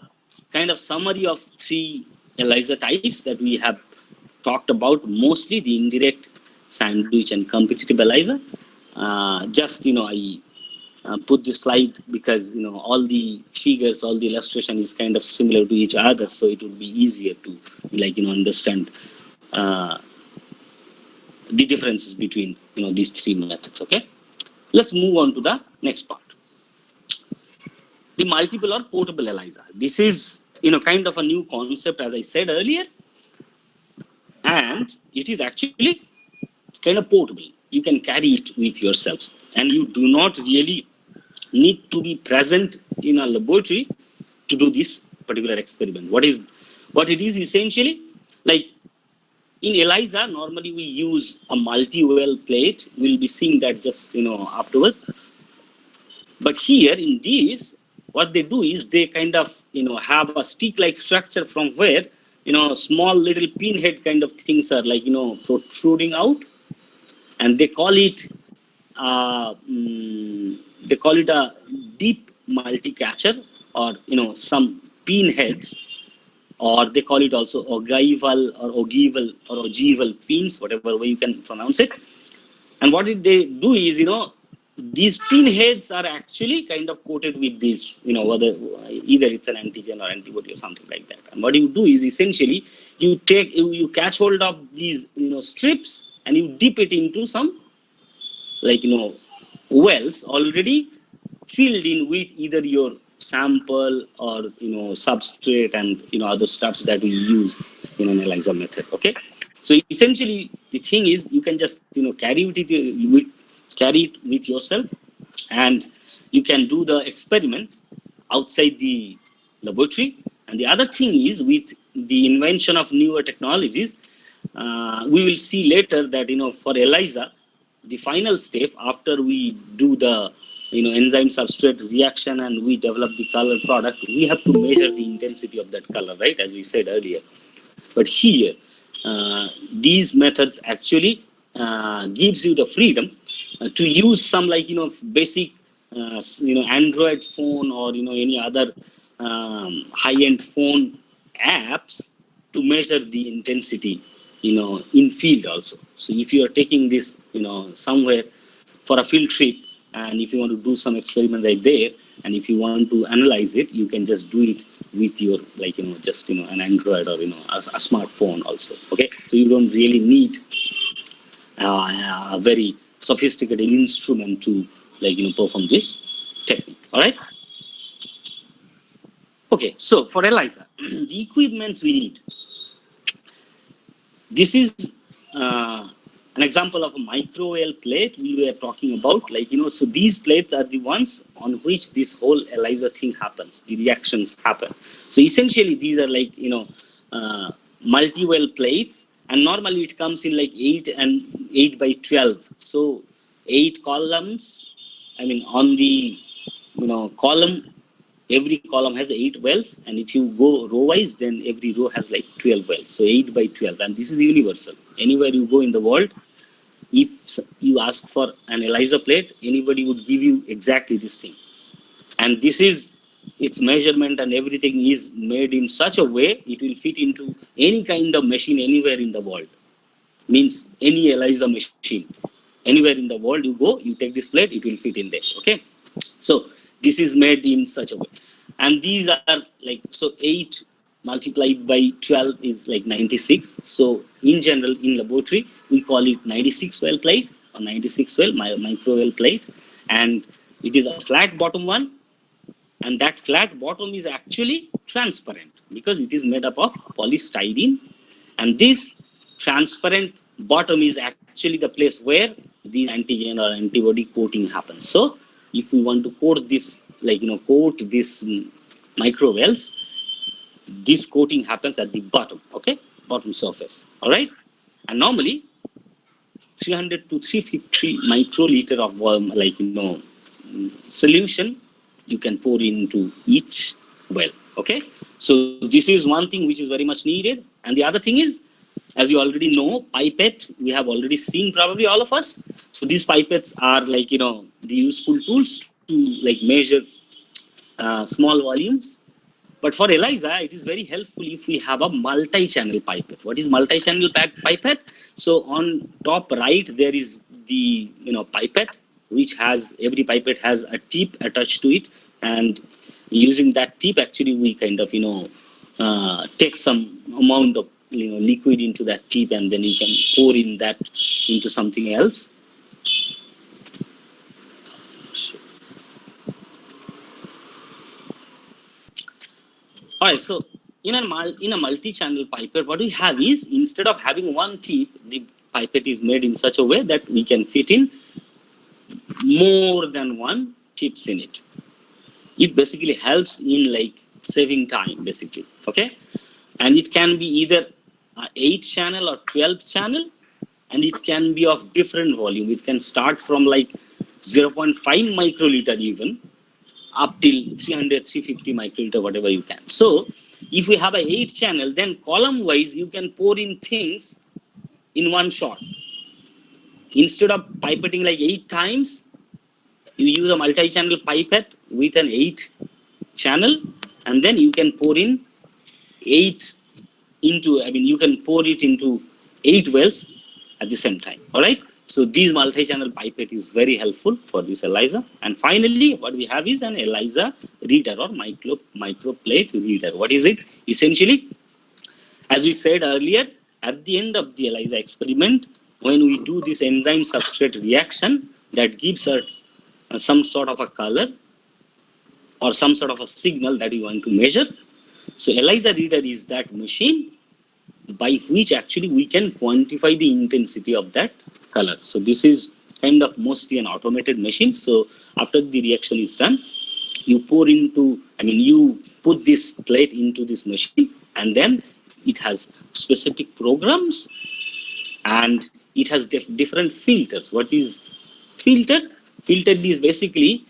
kind of summary of three ELISA types that we have talked about, mostly the indirect, sandwich, and competitive ELISA. I put this slide because all the figures, all the illustration is kind of similar to each other, so it would be easier to understand the differences between these three methods. Okay, let's move on to the next part. The multiple or portable ELISA. This is kind of a new concept, as I said earlier, and it is actually kind of portable. You can carry it with yourselves, and you do not really need to be present in a laboratory to do this particular experiment. What it is essentially, like in ELISA, normally we use a multi-well plate. We'll be seeing that just afterward. But here in this, what they do is they kind of have a stick-like structure from where small little pinhead kind of things are protruding out, and they call it a deep multi-catcher, or some pinheads, or they call it also ogival or ogival pins, whatever way you can pronounce it. And what did they do is, these pinheads are actually kind of coated with this, whether either it's an antigen or antibody or something like that. And what you do is essentially you catch hold of these, strips, and you dip it into some, wells already filled in with either your sample or substrate and other stuffs that we use in an ELISA method. Okay, so essentially the thing is you can just carry it with yourself, and you can do the experiments outside the laboratory. And the other thing is, with the invention of newer technologies, we will see later that for ELISA, the final step after we do the enzyme substrate reaction and we develop the color product, we have to measure the intensity of that color, right, as we said earlier. But here these methods actually gives you the freedom to use some basic Android phone or any other high-end phone apps to measure the intensity in field also. So if you are taking this somewhere for a field trip, and if you want to do some experiment right there, and if you want to analyze it, you can just do it with your just an Android or a smartphone also. Okay, so you don't really need a very sophisticated instrument to perform this technique. All right. Okay, so for ELISA, the equipments we need. This is an example of a micro-well plate we were talking about. So these plates are the ones on which this whole ELISA thing happens, the reactions happen. So essentially these are multi-well plates, and normally it comes in 8 by 12. So 8 columns, on the column, every column has 8 wells, and if you go row wise, then every row has 12 wells. So 8 by 12, and this is universal. Anywhere you go in the world, if you ask for an ELISA plate, anybody would give you exactly this thing. And this is its measurement, and everything is made in such a way it will fit into any kind of machine anywhere in the world. Means any ELISA machine. Anywhere in the world you go, you take this plate, it will fit in there. Okay, so this is made in such a way. And these are 8 multiplied by 12 is 96. So in general, in laboratory, we call it 96 well plate or 96 well micro well plate. And it is a flat bottom one. And that flat bottom is actually transparent because it is made up of polystyrene. And this transparent bottom is actually the place where the antigen or antibody coating happens. So if we want to coat this, coat this micro wells, this coating happens at the bottom, okay, bottom surface. All right, and normally 300 to 350 microliter of solution you can pour into each well. Okay, so this is one thing which is very much needed. And the other thing is, as you already know, pipette we have already seen, probably all of us. So these pipettes are the useful tools to measure small volumes. But for ELISA, it is very helpful if we have a multi-channel pipette. What is multi-channel pipette? So on top right, there is the pipette, which has, every pipette has a tip attached to it. And using that tip, actually, we kind of, take some amount of liquid into that tip, and then you can pour in that into something else. All right, so in a multi-channel pipette, what we have is, instead of having one tip, the pipette is made in such a way that we can fit in more than one tips in it. It basically helps in saving time, basically, okay? And it can be either 8 channel or 12 channel, and it can be of different volume. It can start from 0.5 microliter even, up till 300, 350 microliter, whatever you can. So if we have a 8 channel, then column wise, you can pour in things in one shot. Instead of pipetting 8 times, you use a multi-channel pipette with an 8 channel, and then you can pour in you can pour it into 8 wells at the same time. All right. So these multi-channel pipette is very helpful for this ELISA. And finally, what we have is an ELISA reader or microplate reader. What is it? Essentially, as we said earlier, at the end of the ELISA experiment, when we do this enzyme substrate reaction, that gives us some sort of a color or some sort of a signal that we want to measure. So ELISA reader is that machine by which actually we can quantify the intensity of that color. So this is kind of mostly an automated machine. So after the reaction is done, you you put this plate into this machine, and then it has specific programs and it has different filters. What is filter? Filtered is basically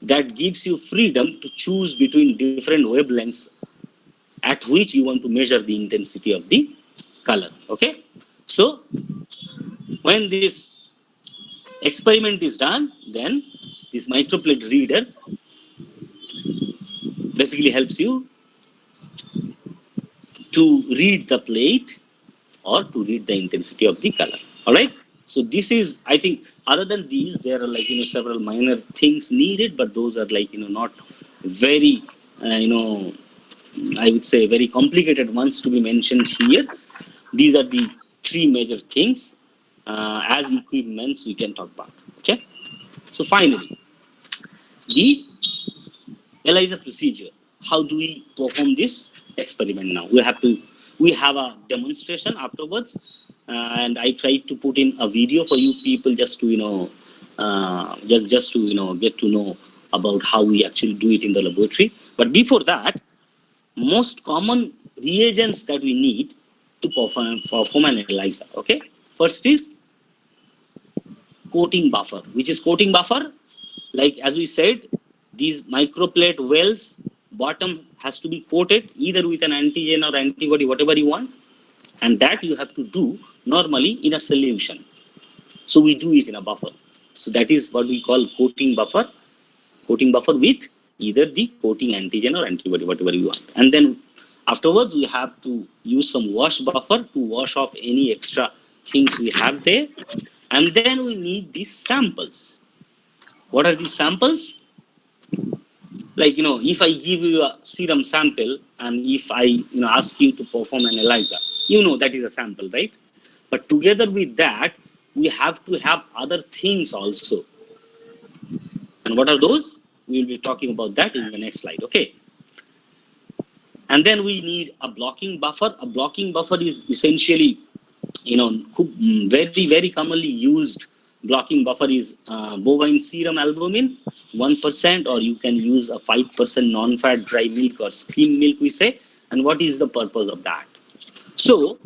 that gives you freedom to choose between different wavelengths at which you want to measure the intensity of the color. Okay, so when this experiment is done, then this microplate reader basically helps you to read the plate or to read the intensity of the color. All right. So this is, I think, other than these, there are several minor things needed, but those are not very, I would say very complicated ones to be mentioned here. These are the 3 major things as equipments we can talk about. Okay. So finally, the ELISA procedure. How do we perform this experiment now? We have a demonstration afterwards, and I tried to put in a video for you people just to just to get to know about how we actually do it in the laboratory. But before that, most common reagents that we need to perform an ELISA. Okay, first is coating buffer. Which is coating buffer? Like as we said, these microplate wells bottom has to be coated either with an antigen or antibody, whatever you want, and that you have to do normally in a solution. So we do it in a buffer. So that is what we call coating buffer. Coating buffer with either the coating antigen or antibody, whatever you want. And then afterwards, we have to use some wash buffer to wash off any extra things we have there. And then we need these samples. What are these samples? Like, if I give you a serum sample and if I ask you to perform an ELISA, that is a sample, right? But together with that, we have to have other things also. And what are those? We will be talking about that in the next slide. Okay. And then we need a blocking buffer. A blocking buffer is essentially, very, very commonly used blocking buffer is bovine serum albumin, 1%, or you can use a 5% non-fat dry milk or skim milk, we say. And what is the purpose of that? So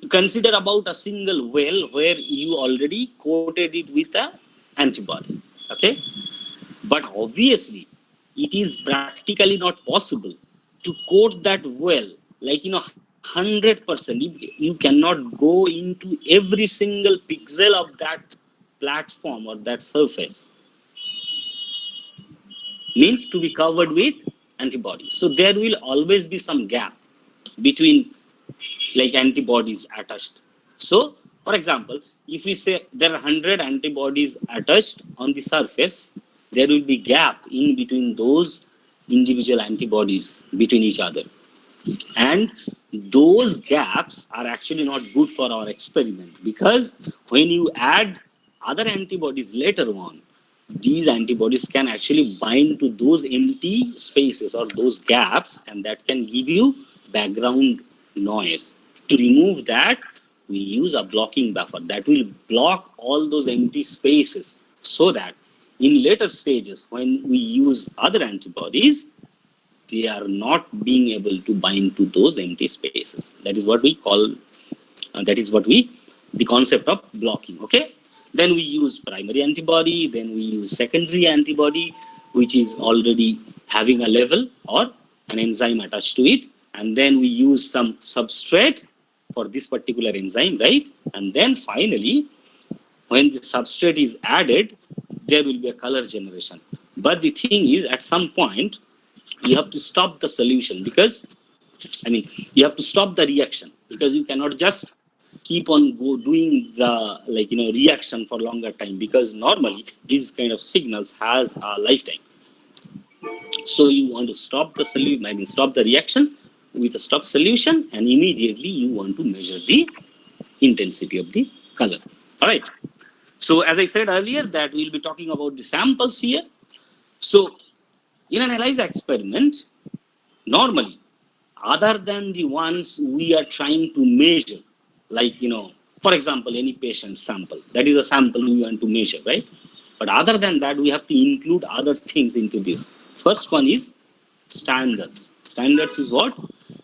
consider about a single well where you already coated it with an antibody. Okay. But obviously, it is practically not possible to coat that well, 100%. You cannot go into every single pixel of that platform or that surface. Means to be covered with antibodies. So there will always be some gap between antibodies attached. So, for example, if we say there are 100 antibodies attached on the surface, there will be gap in between those individual antibodies between each other. And those gaps are actually not good for our experiment, because when you add other antibodies later on, these antibodies can actually bind to those empty spaces or those gaps, and that can give you background noise. To remove that, we use a blocking buffer that will block all those empty spaces, so that in later stages, when we use other antibodies, they are not being able to bind to those empty spaces. That is what we call, the concept of blocking. Okay. Then we use primary antibody, then we use secondary antibody, which is already having a level or an enzyme attached to it. And then we use some substrate for this particular enzyme, right? And then finally, when the substrate is added, there will be a color generation. But the thing is, at some point, you have to stop the solution, because you have to stop the reaction, because you cannot just keep on doing the reaction for longer time, because normally these kind of signals has a lifetime. So you want to stop the solution, stop the reaction with a stop solution, and immediately you want to measure the intensity of the color. All right. So as I said earlier, that we'll be talking about the samples here. So in an ELISA experiment, normally, other than the ones we are trying to measure, for example, any patient sample, that is a sample we want to measure, right? But other than that, we have to include other things into this. First one is standards. Standards is what?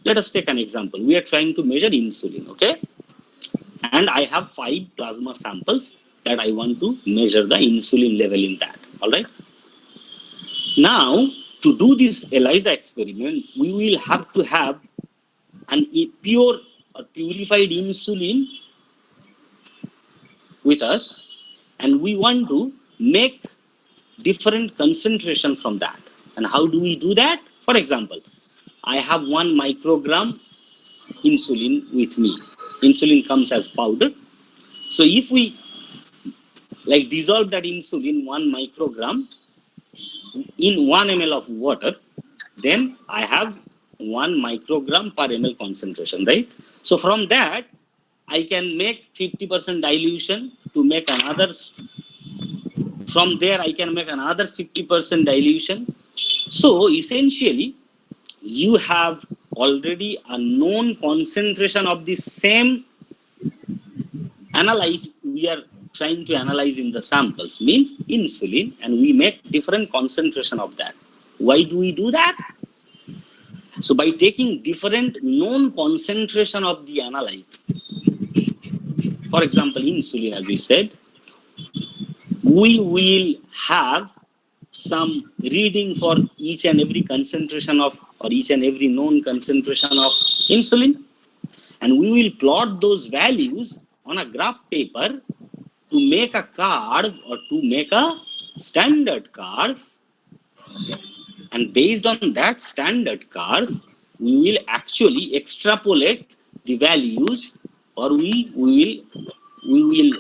Let us take an example. We are trying to measure insulin, okay? And I have 5 plasma samples that I want to measure the insulin level in that, all right? Now, to do this ELISA experiment, we will have to have an pure or purified insulin with us, and we want to make different concentration from that. And how do we do that? For example, I have 1 microgram insulin with me. Insulin comes as powder. So if we dissolve that insulin 1 microgram in 1 ml of water, then I have 1 microgram per ml concentration, right? So from that, I can make 50% dilution to make another. From there, I can make another 50% dilution. So essentially, you have already a known concentration of the same analyte we are trying to analyze in the samples, means insulin, and we make different concentration of that. Why do we do that? So by taking different known concentration of the analyte, for example, insulin, as we said, we will have some reading for each and every concentration of, or each and every known concentration of insulin, and we will plot those values on a graph paper to make a curve or to make a standard curve. And based on that standard curve, we will actually extrapolate the values, or we will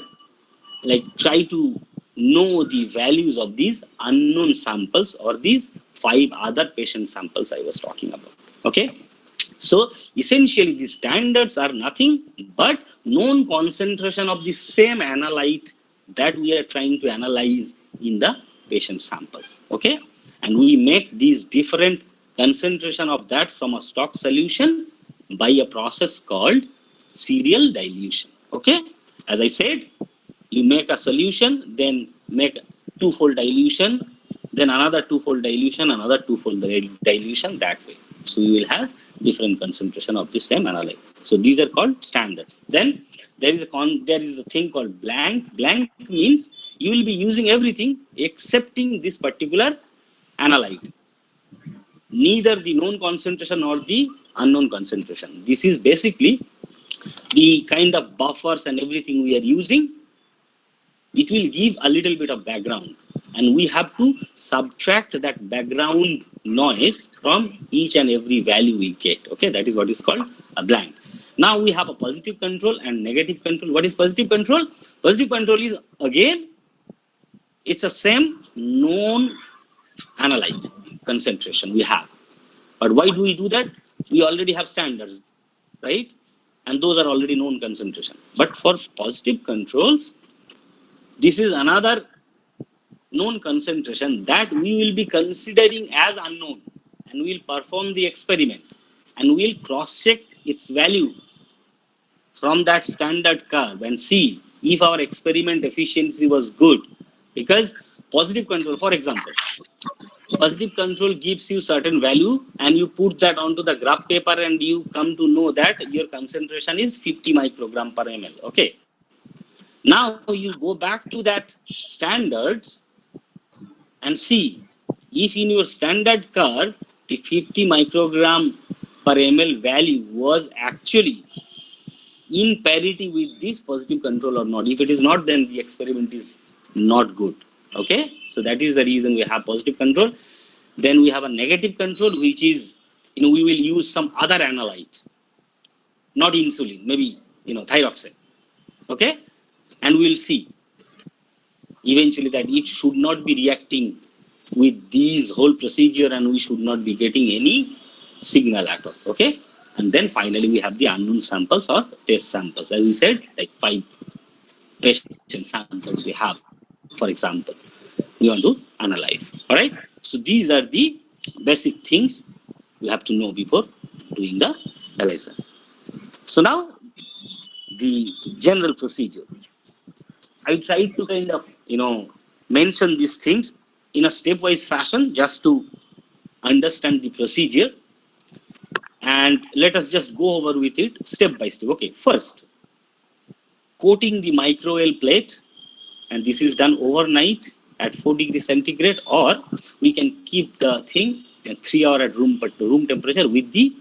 try to know the values of these unknown samples, or these 5 other patient samples I was talking about. Okay. So essentially, the standards are nothing but known concentration of the same analyte that we are trying to analyze in the patient samples. Okay. And we make these different concentration of that from a stock solution by a process called serial dilution. Okay. As I said, you make a solution, then make 2-fold dilution, then another 2-fold dilution, another 2-fold dilution, that way. So you will have different concentration of the same analyte. So these are called standards. Then there is a thing called blank. Blank means you will be using everything excepting this particular analyte, neither the known concentration nor the unknown concentration. This is basically the kind of buffers and everything we are using. It will give a little bit of background, and we have to subtract that background noise from each and every value we get. Okay, that is what is called a blank. Now we have a positive control and negative control. What is positive control? Positive control is, again, it's the same known analyte concentration we have. But why do we do that? We already have standards, right? And those are already known concentration. But for positive controls, this is another known concentration that we will be considering as unknown, and we will perform the experiment, and we will cross-check its value from that standard curve and see if our experiment efficiency was good. Because positive control, for example, positive control gives you certain value, and you put that onto the graph paper, and you come to know that your concentration is 50 microgram per ml. Okay. Now you go back to that standards and see if in your standard curve the 50 microgram per ml value was actually in parity with this positive control or not. If it is not, then the experiment is not good. Okay, so that is the reason we have positive control. Then we have a negative control, which is, we will use some other analyte, not insulin, maybe, thyroxine. Okay? And we'll see eventually that it should not be reacting with these whole procedure and we should not be getting any signal at all. Okay? And then finally we have the unknown samples or test samples. As we said, like 5 patient samples we have, for example, we want to analyze. All right? So these are the basic things we have to know before doing the ELISA. So now the general procedure. I tried to kind of, mention these things in a stepwise fashion just to understand the procedure. And let us just go over with it step by step. Okay, first, coating the microwell plate, and this is done overnight at 4 degrees centigrade, or we can keep the thing at 3 hours at room temperature with the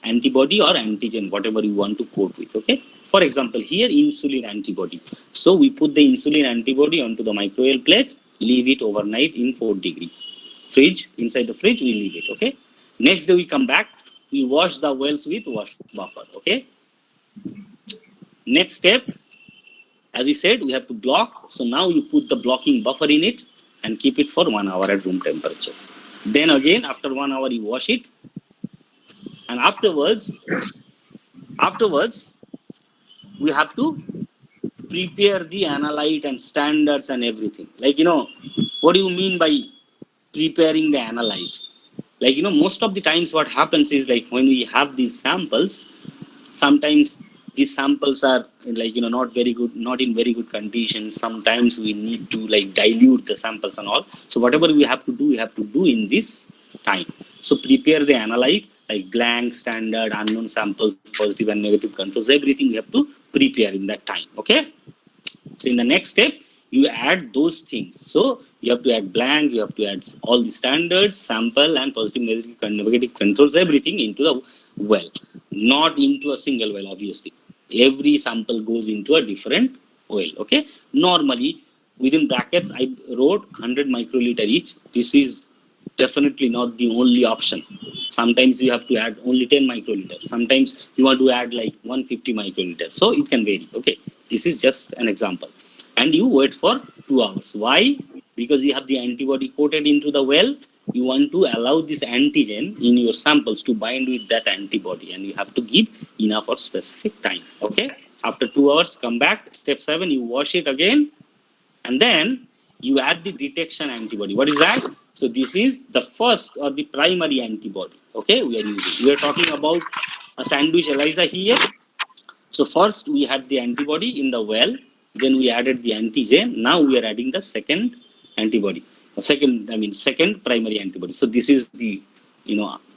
antibody or antigen, whatever you want to coat with. Okay. For example, here insulin antibody. So we put the insulin antibody onto the microwell plate, leave it overnight in 4 degree. Fridge, inside the fridge, we leave it. Okay. Next day we come back, we wash the wells with wash buffer. Okay. Next step, as we said, we have to block. So now you put the blocking buffer in it and keep it for 1 hour at room temperature. Then again, after 1 hour, you wash it. And afterwards, we have to prepare the analyte and standards and everything. Like, what do you mean by preparing the analyte? Like, most of the times what happens is, like, when we have these samples, sometimes these samples are like, not very good, not in very good condition. Sometimes we need to like dilute the samples and all. So whatever we have to do in this time. So prepare the analyte, like blank, standard, unknown samples, positive and negative controls, everything we have to prepare in that time. Okay. So in the next step, you add those things. So you have to add blank, you have to add all the standards, sample and positive, negative controls, everything into the well, not into a single well, obviously. Every sample goes into a different well. Okay. Normally, within brackets, I wrote 100 microliter each. This is definitely not the only option. Sometimes you have to add only 10 microliter. Sometimes you want to add like 150 microliter. So it can vary. Okay. This is just an example. And you wait for 2 hours. Why? Because you have the antibody coated into the well. You want to allow this antigen in your samples to bind with that antibody, and you have to give enough or specific time. Okay. After 2 hours, come back. Step 7, you wash it again, and then you add the detection antibody. What is that? So this is the first or the primary antibody. Okay, we are using. We are talking about a sandwich ELISA here. So first we had the antibody in the well, then we added the antigen. Now we are adding the second antibody. Second primary antibody. So this is the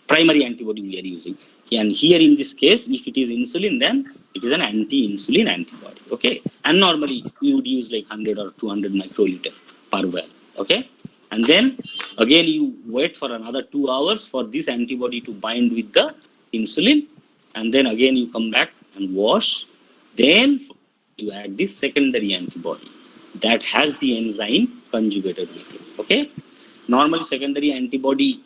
primary antibody we are using. And here in this case, if it is insulin, then it is an anti-insulin antibody. Okay. And normally we would use like 100 or 200 microliter per well. Okay. And then again you wait for another 2 hours for this antibody to bind with the insulin. And then again you come back and wash. Then you add this secondary antibody that has the enzyme conjugated with it. Okay. Normally secondary antibody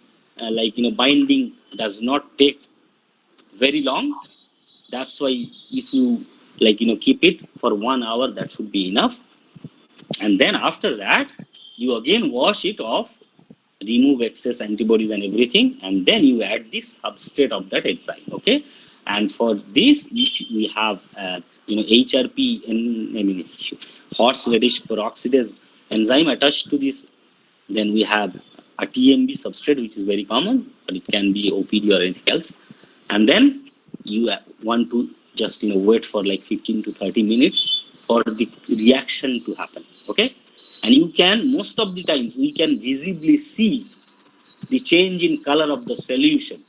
binding does not take very long. That's why if you keep it for 1 hour, that should be enough. And then after that, you again wash it off, remove excess antibodies and everything, and then you add this substrate of that enzyme. Okay. And for this, if we have HRP and horseradish peroxidase enzyme attached to this, then we have a TMB substrate, which is very common, but it can be OPD or anything else. And then you want to just wait for like 15 to 30 minutes for the reaction to happen. Okay. And you can, most of the times, we can visibly see the change in color of the solution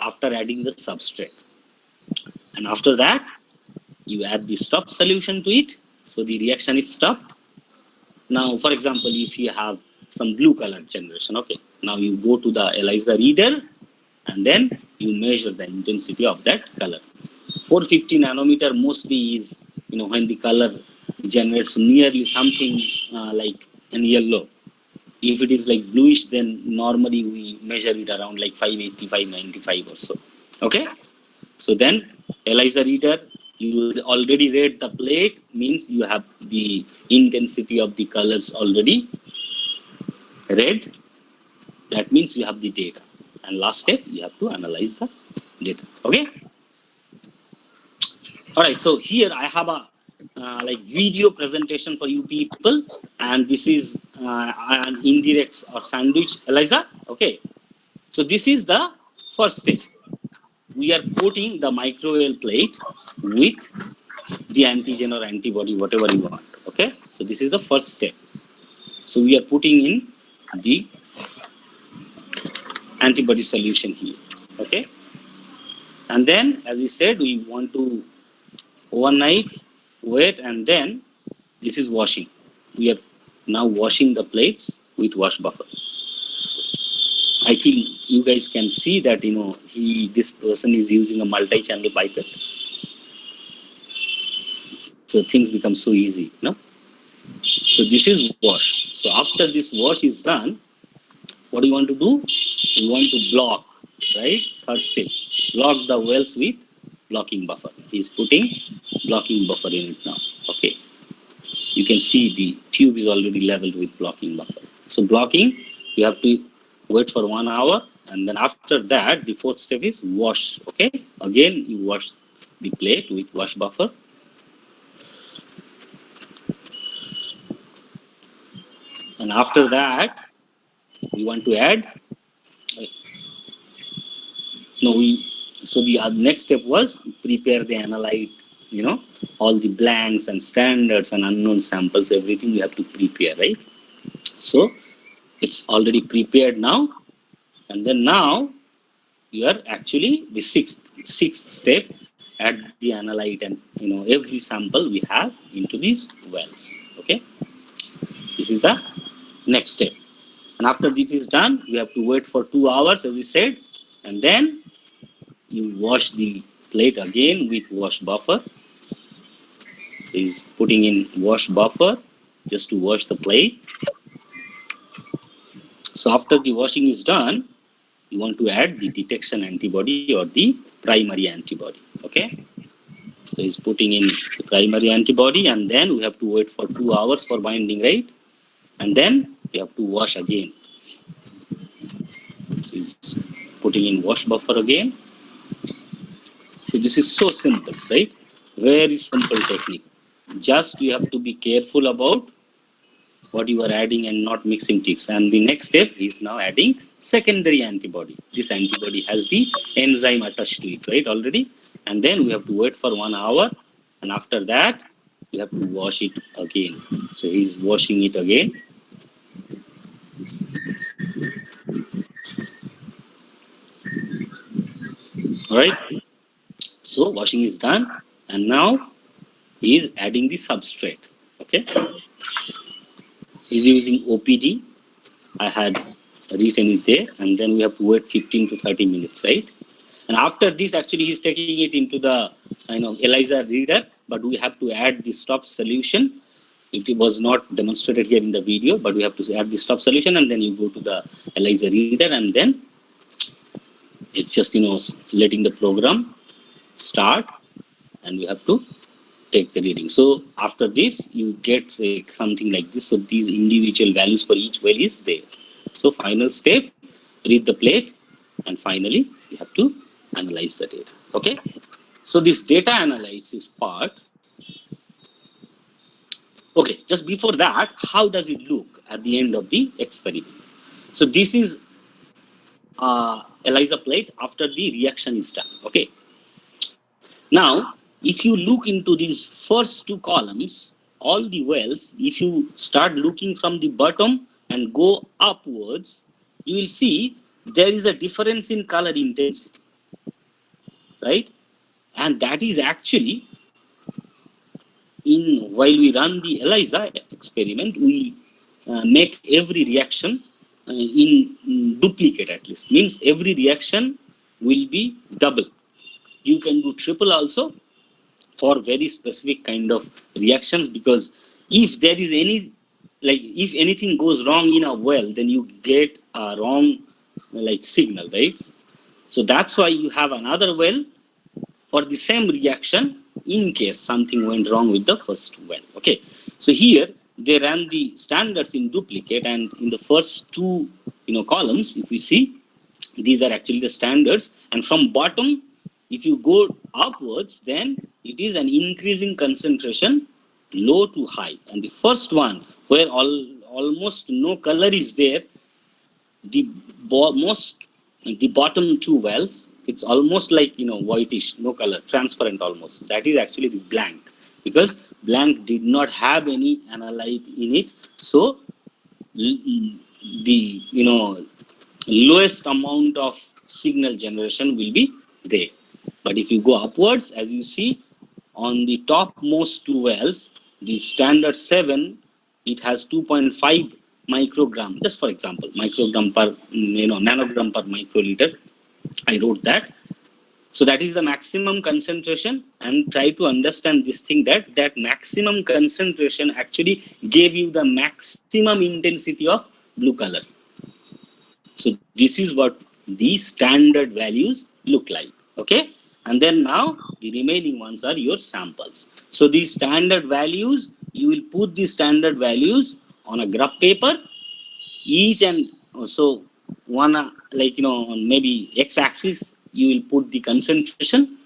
after adding the substrate. And after that, you add the stopped solution to it. So the reaction is stopped. Now, for example, if you have some blue color generation, okay, now you go to the ELISA reader and then you measure the intensity of that color. 450 nanometer mostly is, when the color generates nearly something like an yellow. If it is like bluish, then normally we measure it around like 580, 595 or so. Okay. So then ELISA reader, you already read the plate, means you have the intensity of the colors already read. That means you have the data. And last step, you have to analyze the data. Okay. All right. So here I have a like video presentation for you people, and this is an indirect or sandwich ELISA. Okay. So this is the first step. We are putting the microwave plate with the antigen or antibody, whatever you want. Okay. So this is the first step. So we are putting in the antibody solution here. Okay. And then, as we said, we want to overnight wait, and then this is washing. We are now washing the plates with wash buffer. I think you guys can see that, this person is using a multi-channel pipette. So things become so easy, no? So this is wash. So after this wash is done, what do you want to do? You want to block, right? Third step, block the wells with blocking buffer. He is putting blocking buffer in it now. Okay. You can see the tube is already leveled with blocking buffer. So blocking, you have to wait for 1 hour, and then after that, the fourth step is wash. Okay. Again, you wash the plate with wash buffer. And after that, we want to add. So the next step was prepare the analyte, all the blanks and standards and unknown samples, everything we have to prepare, right? So it's already prepared now. And then now you are actually the sixth step, add the analyte and, every sample we have into these wells, okay? This is the next step. And after this is done, we have to wait for 2 hours, as we said, and then you wash the plate again with wash buffer. He's putting in wash buffer just to wash the plate. So after the washing is done, you want to add the detection antibody or the primary antibody. Okay. So he's putting in the primary antibody, and then we have to wait for 2 hours for binding, right? And then we have to wash again. So he's putting in wash buffer again. So this is so simple, right? Very simple technique. Just you have to be careful about what you are adding and not mixing tips. And the next step is now adding secondary antibody. This antibody has the enzyme attached to it, right, already. And then we have to wait for 1 hour. And after that, we have to wash it again. So he's washing it again. All right. So washing is done, and now he is adding the substrate. Okay. He's using OPD. I had written it there, and then we have to wait 15 to 30 minutes, right? And after this, actually, he's taking it into the ELISA reader, but we have to add the stop solution. It was not demonstrated here in the video, but we have to add the stop solution, and then you go to the ELISA reader, and then it's just letting the program start, and we have to take the reading. So after this, you get something like this. So these individual values for each well is there. So final step, read the plate, and finally you have to analyze the data. Okay. So this data analysis part. Okay, just before that, how does it look at the end of the experiment? So this is ELISA plate after the reaction is done. Okay. Now, if you look into these first two columns, all the wells, if you start looking from the bottom and go upwards, you will see there is a difference in color intensity, right? And that is actually, while we run the ELISA experiment, we make every reaction in duplicate at least. Means every reaction will be double. You can do triple also for very specific kind of reactions, because if there is any like if anything goes wrong in a well, then you get a wrong like signal, right? So that's why you have another well for the same reaction in case something went wrong with the first well. Okay, so here they ran the standards in duplicate, and in the first two columns, if we see, these are actually the standards, and from bottom, if you go upwards, then it is an increasing concentration, low to high. And the first one, where almost no color is there, the bottom two wells, it's almost like whitish, no color, transparent almost. That is actually the blank, because blank did not have any analyte in it. So the lowest amount of signal generation will be there. But if you go upwards, as you see, on the topmost two wells, the standard 7, it has 2.5 microgram, just for example, microgram per nanogram per microliter. I wrote that. So that is the maximum concentration, and try to understand this thing, that maximum concentration actually gave you the maximum intensity of blue color. So this is what the standard values look like. Okay, and then now the remaining ones are your samples. So these standard values, you will put the standard values on a graph paper, each, and so one on maybe x-axis you will put the concentration.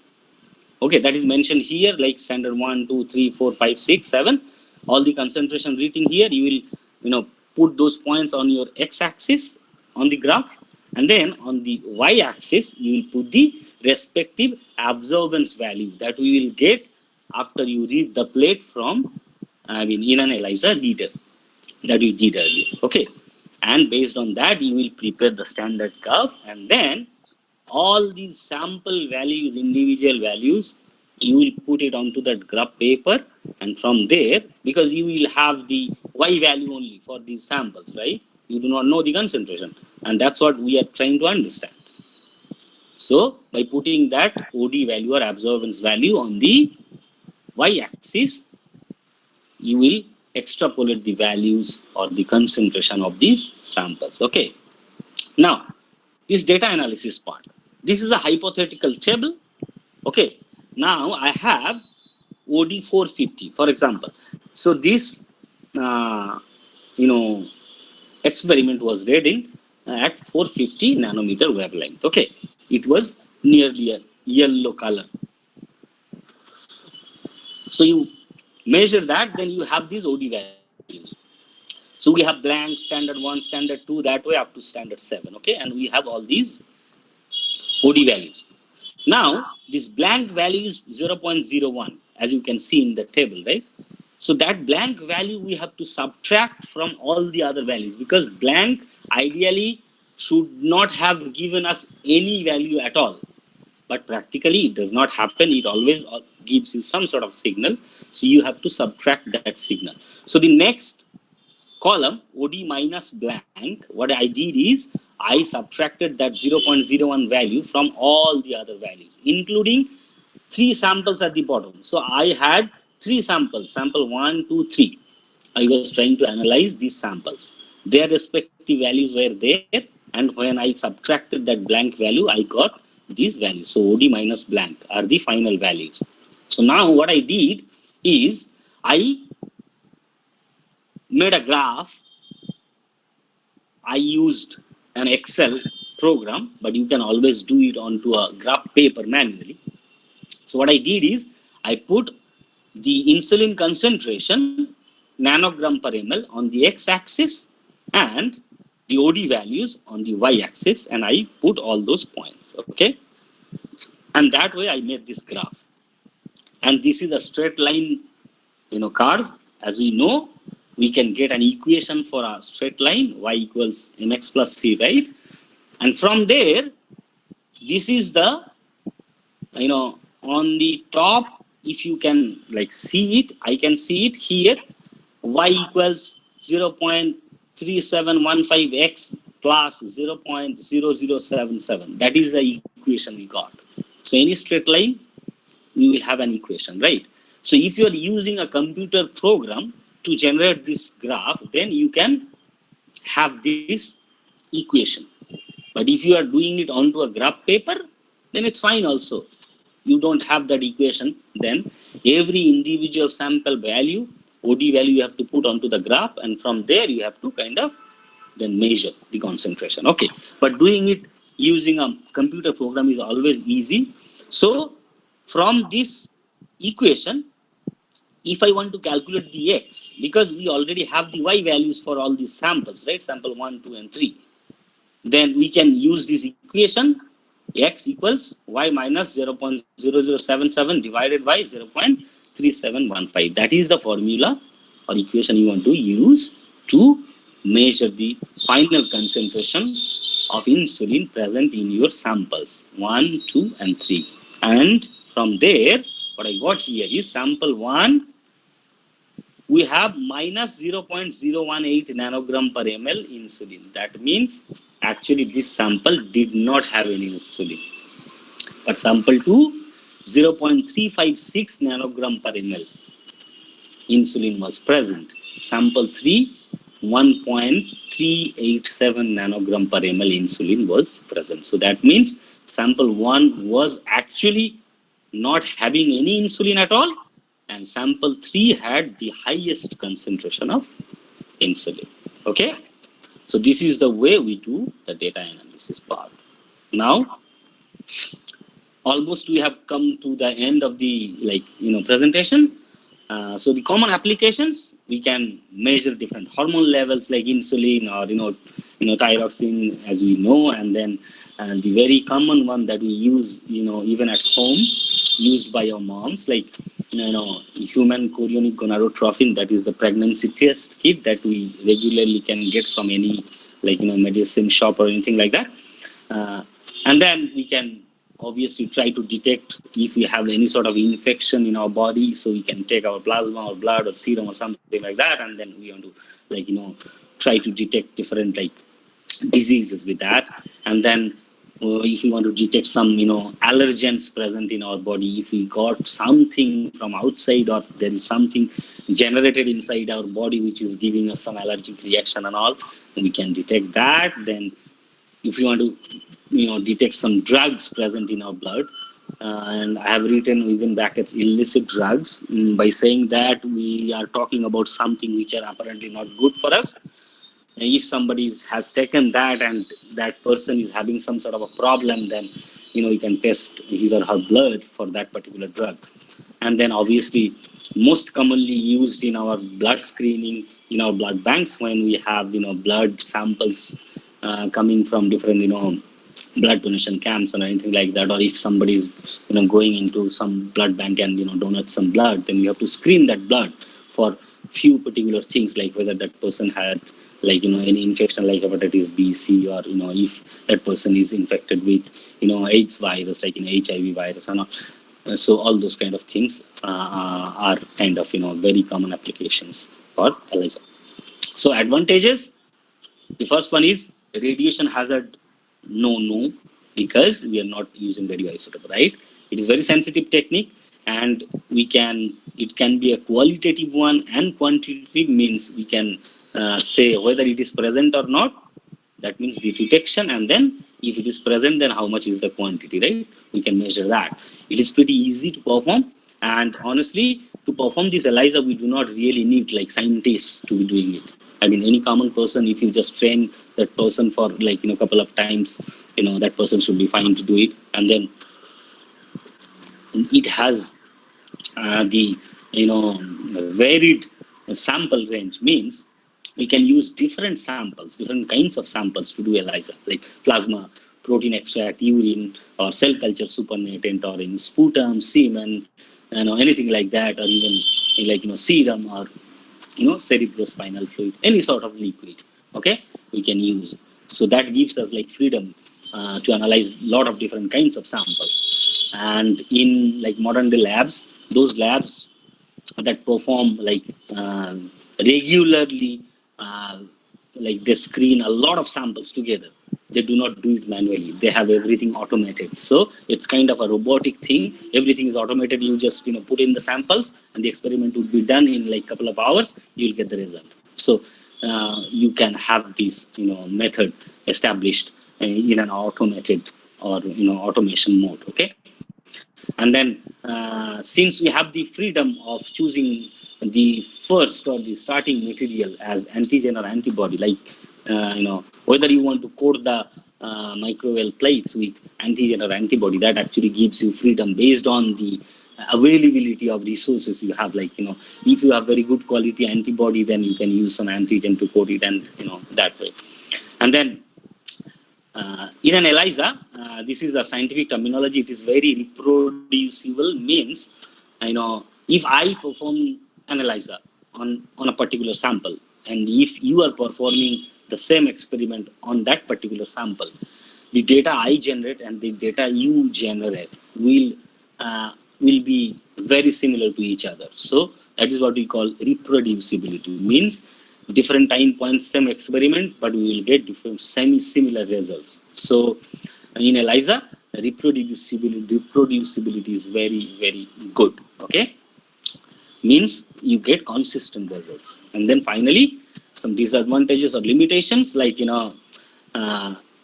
Okay, that is mentioned here, like standard 1, 2, 3, 4, 5, 6, 7. All the concentration written here, you will put those points on your x-axis on the graph, and then on the y-axis you will put the respective absorbance value that we will get after you read the plate from in an ELISA reader that we did earlier. Okay, and based on that you will prepare the standard curve, and then all these sample values, individual values, you will put it onto that graph paper, and from there, because you will have the y value only for these samples, right? You do not know the concentration, and that's what we are trying to understand. So by putting that OD value or absorbance value on the y-axis, you will extrapolate the values or the concentration of these samples. Okay, now this data analysis part, this is a hypothetical table. Okay, now I have OD 450, for example. So this experiment was read at 450 nanometer wavelength. Okay, it was nearly a yellow color. So you measure that, then you have these OD values. So we have blank, standard 1, standard 2, that way up to standard 7. Okay, and we have all these OD values. Now this blank value is 0.01, as you can see in the table, right? So that blank value we have to subtract from all the other values, because blank ideally should not have given us any value at all. But practically it does not happen. It always gives you some sort of signal. So you have to subtract that signal. So the next column, OD minus blank, what I did is I subtracted that 0.01 value from all the other values, including 3 samples at the bottom. So I had 3 samples, sample 1, 2, 3. I was trying to analyze these samples. Their respective values were there, and when I subtracted that blank value, I got these values. So OD minus blank are the final values. So now what I did is I made a graph. I used an Excel program, but you can always do it onto a graph paper manually. So what I did is I put the insulin concentration nanogram per ml on the x-axis and the OD values on the y-axis, and I put all those points. Okay, and that way I made this graph. And this is a straight line curve. As we know, we can get an equation for a straight line, y equals mx plus c, right? And from there, this is the on the top, if you can see it, I can see it here, y equals 0.3715x plus 0.0077. That is the equation we got. So any straight line, we will have an equation, right? So if you are using a computer program to generate this graph, then you can have this equation. But if you are doing it onto a graph paper, then it's fine also. You don't have that equation. Then every individual sample value, OD value, you have to put onto the graph, and from there you have to kind of then measure the concentration. Okay, but doing it using a computer program is always easy. So from this equation, if I want to calculate the x, because we already have the y values for all these samples, right? Sample 1, 2, and 3. Then we can use this equation, x equals y minus 0.0077 divided by 0.3715. That is the formula or equation you want to use to measure the final concentration of insulin present in your samples 1, 2, and 3. And from there, what I got here is sample 1, we have minus 0.018 nanogram per ml insulin. That means actually this sample did not have any insulin. But sample 2, 0.356 nanogram per ml insulin was present. Sample 3, 1.387 nanogram per ml insulin was present. So that means sample 1 was actually not having any insulin at all, and sample 3 had the highest concentration of insulin. Okay, so this is the way we do the data analysis part. Now almost we have come to the end of the presentation. So the common applications, we can measure different hormone levels like insulin or thyroxine, as we know, and then the very common one that we use even at home, used by our moms, like human chorionic gonadotrophin. That is the pregnancy test kit that we regularly can get from any medicine shop or anything like that. And then we can obviously try to detect if we have any sort of infection in our body, so we can take our plasma or blood or serum or something like that, and then we want to try to detect different diseases with that. And then if we want to detect some allergens present in our body, if we got something from outside or there is something generated inside our body which is giving us some allergic reaction and all, we can detect that. Then if you want to detect some drugs present in our blood, and I have written within brackets illicit drugs, by saying that we are talking about something which are apparently not good for us. If somebody has taken that and that person is having some sort of a problem, then you can test his or her blood for that particular drug. And then obviously most commonly used in our blood screening, in our blood banks, when we have blood samples coming from different blood donation camps or anything like that, or if somebody is going into some blood bank and donate some blood, then we have to screen that blood for few particular things, like whether that person had any infection like hepatitis B, C, or if that person is infected with AIDS virus, like HIV virus or not. So all those kind of things are kind of very common applications for ELISA. So advantages, the first one is radiation hazard. No, because we are not using radioisotope, right? It is very sensitive technique, and it can be a qualitative one, and quantitative means we can say whether it is present or not. That means the detection, and then if it is present, then how much is the quantity, right? We can measure that. It is pretty easy to perform, and honestly, to perform this ELISA, we do not really need scientists to be doing it. I mean, any common person, if you just train that person for couple of times, that person should be fine to do it. And then it has the varied sample range, means we can use different samples, different kinds of samples to do ELISA, like plasma, protein extract, urine, or cell culture supernatant, or in sputum, semen, anything like that, or even serum, or cerebrospinal fluid, any sort of liquid, okay, we can use. So that gives us freedom to analyze a lot of different kinds of samples. And in modern day labs, those labs that perform regularly, they screen a lot of samples together. they do not do it manually. They have everything automated. So it's kind of a robotic thing. Everything is automated. You just put in the samples, and the experiment would be done in like a couple of hours. You'll get the result. So you can have this method established in an automated or automation mode. Okay. And then since we have the freedom of choosing the first or the starting material as antigen or antibody, like whether you want to coat the microwave plates with antigen or antibody, that actually gives you freedom based on the availability of resources you have. Like if you have very good quality antibody, then you can use some antigen to coat it, and that way. And then in an ELISA, this is a scientific terminology. It is very reproducible. Means, if I perform an ELISA on a particular sample, and if you are performing the same experiment on that particular sample, the data I generate and the data you generate will be very similar to each other. So that is what we call reproducibility. Means different time points, same experiment, but we will get different similar results. So in ELISA, reproducibility is very, very good. Okay, means you get consistent results. And then finally, some disadvantages or limitations, like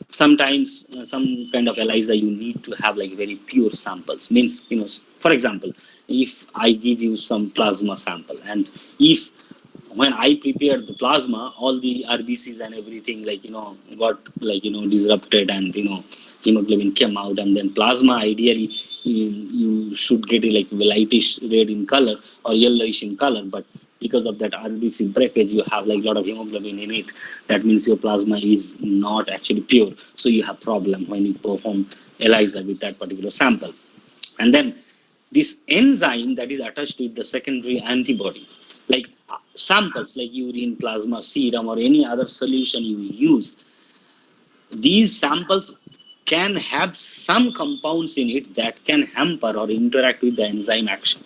sometimes some kind of ELISA you need to have like very pure samples. Means for example, if I give you some plasma sample, and if when I prepared the plasma, all the RBCs and everything got disrupted, and hemoglobin came out, and then plasma ideally you should get it like lightish red in color or yellowish in color, but because of that RBC breakage, you have like a lot of hemoglobin in it. That means your plasma is not actually pure. So you have problem when you perform ELISA with that particular sample. And then this enzyme that is attached to the secondary antibody, like samples like urine, plasma, serum, or any other solution you use, these samples can have some compounds in it that can hamper or interact with the enzyme action.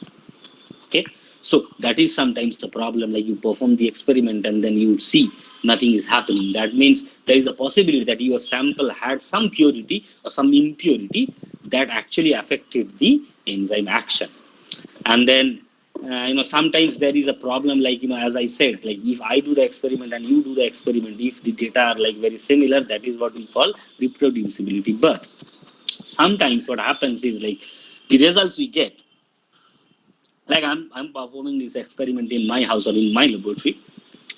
Okay, so that is sometimes the problem. Like you perform the experiment and then you see nothing is happening. That means there is a possibility that your sample had some purity or some impurity that actually affected the enzyme action. And then sometimes there is a problem, like as I said, like if I do the experiment and you do the experiment, if the data are like very similar, that is what we call reproducibility. But sometimes what happens is like the results we get, like I'm performing this experiment in my house or in my laboratory,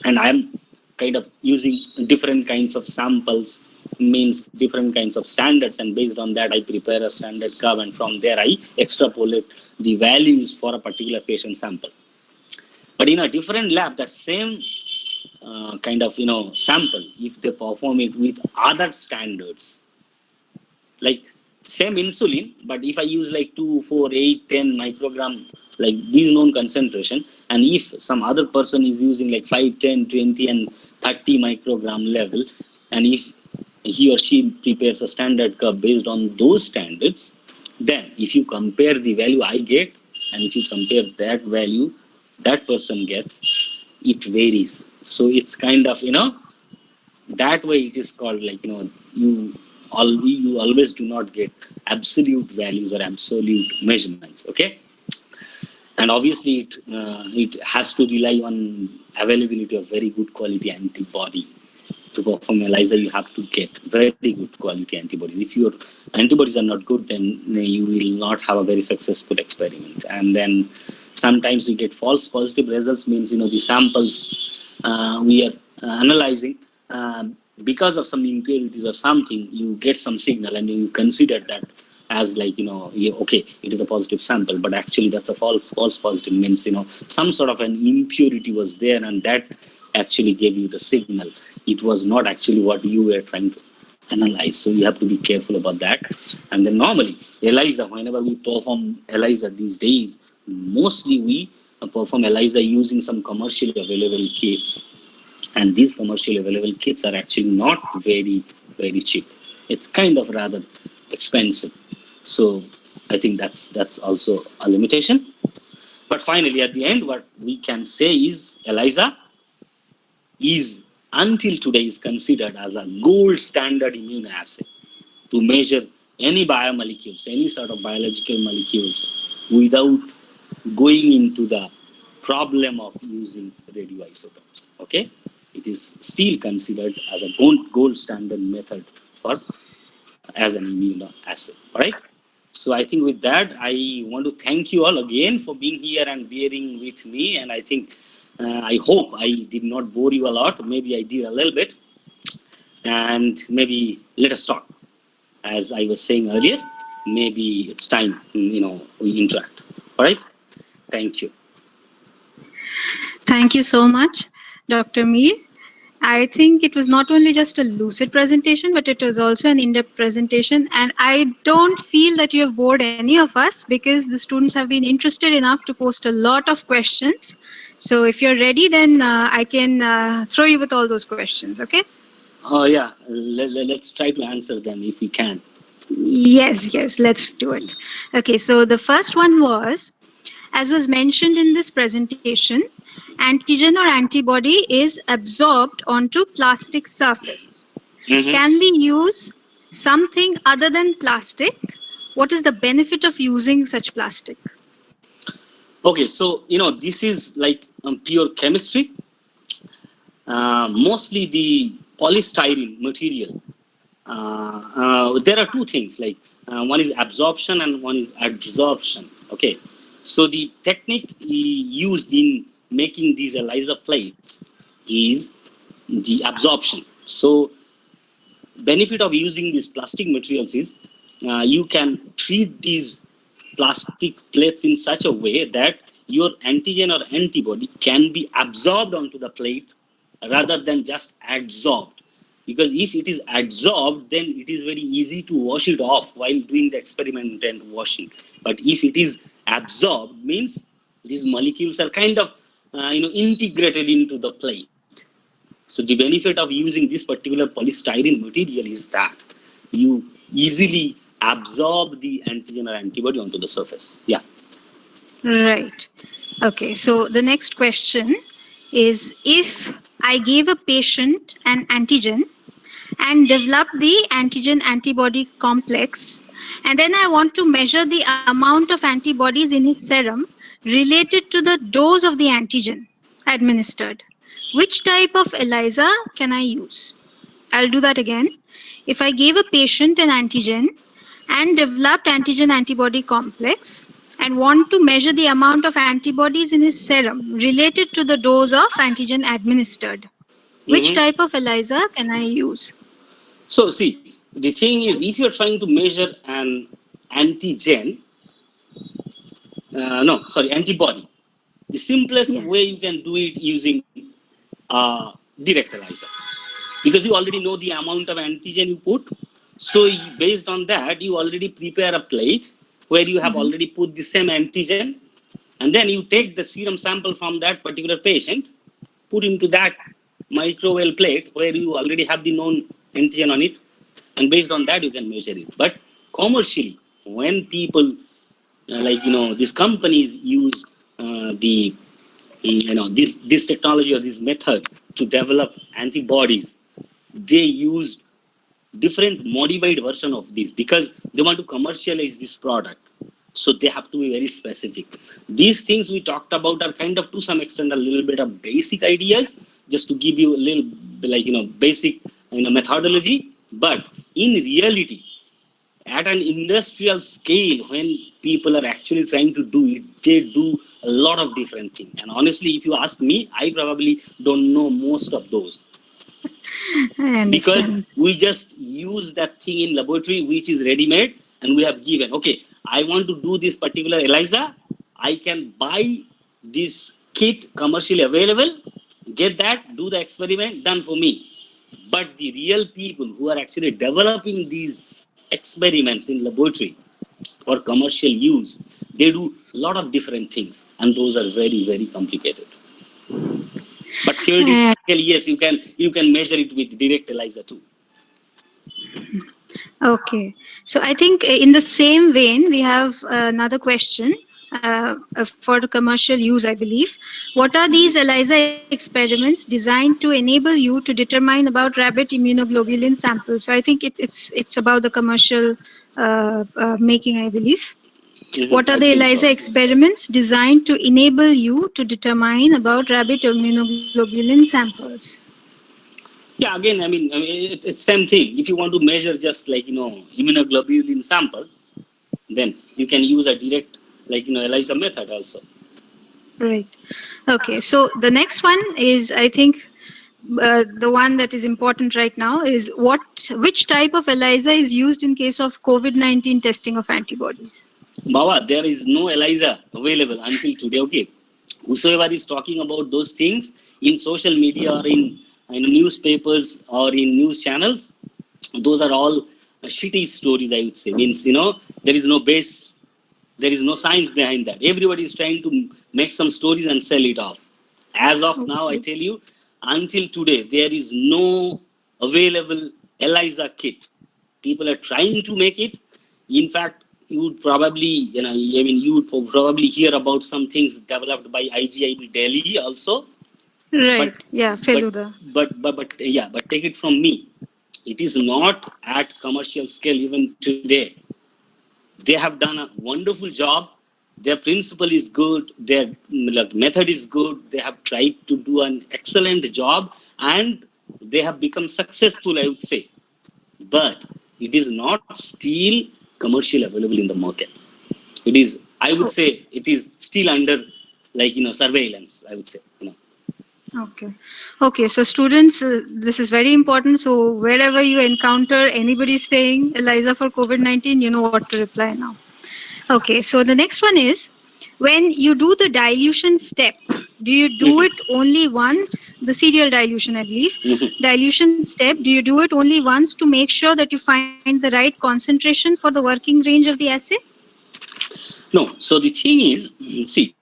and I'm kind of using different kinds of samples, means different kinds of standards, and based on that I prepare a standard curve, and from there I extrapolate the values for a particular patient sample. But in a different lab, that same kind of sample, if they perform it with other standards, like same insulin, but if I use like 2, 4, 8, 10 microgram, like these known concentration, and if some other person is using like 5, 10, 20 and 30 microgram level, and if he or she prepares a standard curve based on those standards, then if you compare the value I get and if you compare that value that person gets, it varies. So it's kind of that way it is called like you always do not get absolute values or absolute measurements. Okay, and obviously it has to rely on availability of very good quality antibody. To perform ELISA, you have to get very good quality antibodies. If your antibodies are not good, then you will not have a very successful experiment. And then sometimes we get false positive results, means the samples we are analyzing, because of some impurities or something, you get some signal and you consider that as like okay, it is a positive sample, but actually that's a false positive, means some sort of an impurity was there, and that actually gave you the signal. It was not actually what you were trying to analyze. So you have to be careful about that. And then normally ELISA, whenever we perform ELISA these days, mostly we perform ELISA using some commercially available kits, and these commercially available kits are actually not very, very cheap. It's kind of rather expensive. So I think that's also a limitation. But finally, at the end, what we can say is ELISA is until today is considered as a gold standard immunoassay to measure any biomolecules, any sort of biological molecules, without going into the problem of using radioisotopes. Okay, it is still considered as a gold standard method for as an immunoassay. All right. So I think with that, I want to thank you all again for being here and bearing with me. And I think, I hope I did not bore you a lot. Maybe I did a little bit. And maybe let us talk. As I was saying earlier, maybe it's time, we interact. All right. Thank you. Thank you so much, Dr. Mir. I think it was not only just a lucid presentation, but it was also an in-depth presentation. And I don't feel that you have bored any of us, because the students have been interested enough to post a lot of questions. So if you're ready, then I can throw you with all those questions, okay? Oh, yeah. Let's try to answer them if we can. Yes, let's do it. Okay, so the first one was, as was mentioned in this presentation, antigen or antibody is absorbed onto plastic surface. Mhm. Can we use something other than plastic? What is the benefit of using such plastic? Okay, so this is like pure chemistry. Mostly the polystyrene material. There are two things, like one is absorption and one is adsorption. Okay, so the technique used in making these ELISA plates is the absorption. So benefit of using these plastic materials is you can treat these plastic plates in such a way that your antigen or antibody can be absorbed onto the plate rather than just adsorbed. Because if it is adsorbed, then it is very easy to wash it off while doing the experiment and washing. But if it is absorbed, means these molecules are kind of integrated into the plate. So the benefit of using this particular polystyrene material is that you easily absorb the antigen or antibody onto the surface. Yeah. Right. Okay, so the next question is, if I gave a patient an antigen and developed the antigen antibody complex, and then I want to measure the amount of antibodies in his serum related to the dose of the antigen administered, which type of ELISA can I use? I'll do that again. If I gave a patient an antigen and developed antigen antibody complex and want to measure the amount of antibodies in his serum related to the dose of antigen administered, which Mhm. type of ELISA can I use? So see, the thing is, if you're trying to measure an antigen, antibody, the simplest Yes. way you can do it using direct ELISA, because you already know the amount of antigen you put. So based on that, you already prepare a plate where you have already put the same antigen, and then you take the serum sample from that particular patient, put into that microwave plate where you already have the known antigen on it, and based on that you can measure it. But commercially, when people these companies use this technology or this method to develop antibodies, they use different modified version of this because they want to commercialize this product. So they have to be very specific. These things we talked about are kind of, to some extent, a little bit of basic ideas, just to give you a little basic methodology. But in reality, at an industrial scale, when people are actually trying to do it, they do a lot of different things. And honestly, if you ask me, I probably don't know most of those, I because understand. we just use that thing in laboratory which is ready made, and we have given, okay, I want to do this particular ELISA, I can buy this kit commercially available, get that, do the experiment, done for me. But the real people who are actually developing these experiments in laboratory for commercial use, they do a lot of different things, and those are very, very complicated. But theoretically, yes, you can measure it with direct ELISA too. Okay, so I think in the same vein, we have another question. for commercial use, I believe. What are these ELISA experiments designed to enable you to determine about rabbit immunoglobulin samples? So I think it's about the commercial making, I believe. What are I the think so. ELISA experiments designed to enable you to determine about rabbit immunoglobulin samples? Yeah, again, it's same thing. If you want to measure just like, immunoglobulin samples, then you can use a direct, like, ELISA method also. Right. Okay. So the next one is, I think, the one that is important right now is which type of ELISA is used in case of COVID-19 testing of antibodies? Baba, there is no ELISA available until today, okay? Whosoever is talking about those things in social media or in newspapers or in news channels, those are all shitty stories, I would say. Means, there is no base, there is no science behind that. Everybody is trying to make some stories and sell it off. As of now, I tell you, until today, there is no available ELISA kit. People are trying to make it. In fact, you would probably, you would probably hear about some things developed by IGIB Delhi also. Right. But Yeah. Feluda. but take it from me. It is not at commercial scale even today. They have done a wonderful job. Their principle is good. Their method is good. They have tried to do an excellent job, and they have become successful, I would say. But it is not still commercially available in the market. It is, I would say, it is still under surveillance, I would say. Okay. Okay. So students, this is very important. So wherever you encounter anybody saying ELISA for COVID-19, you know what to reply now. Okay. So the next one is, when you do the dilution step, do you do it only once? The serial dilution, I believe. Dilution step, do you do it only once to make sure that you find the right concentration for the working range of the assay? No. So the thing is, see,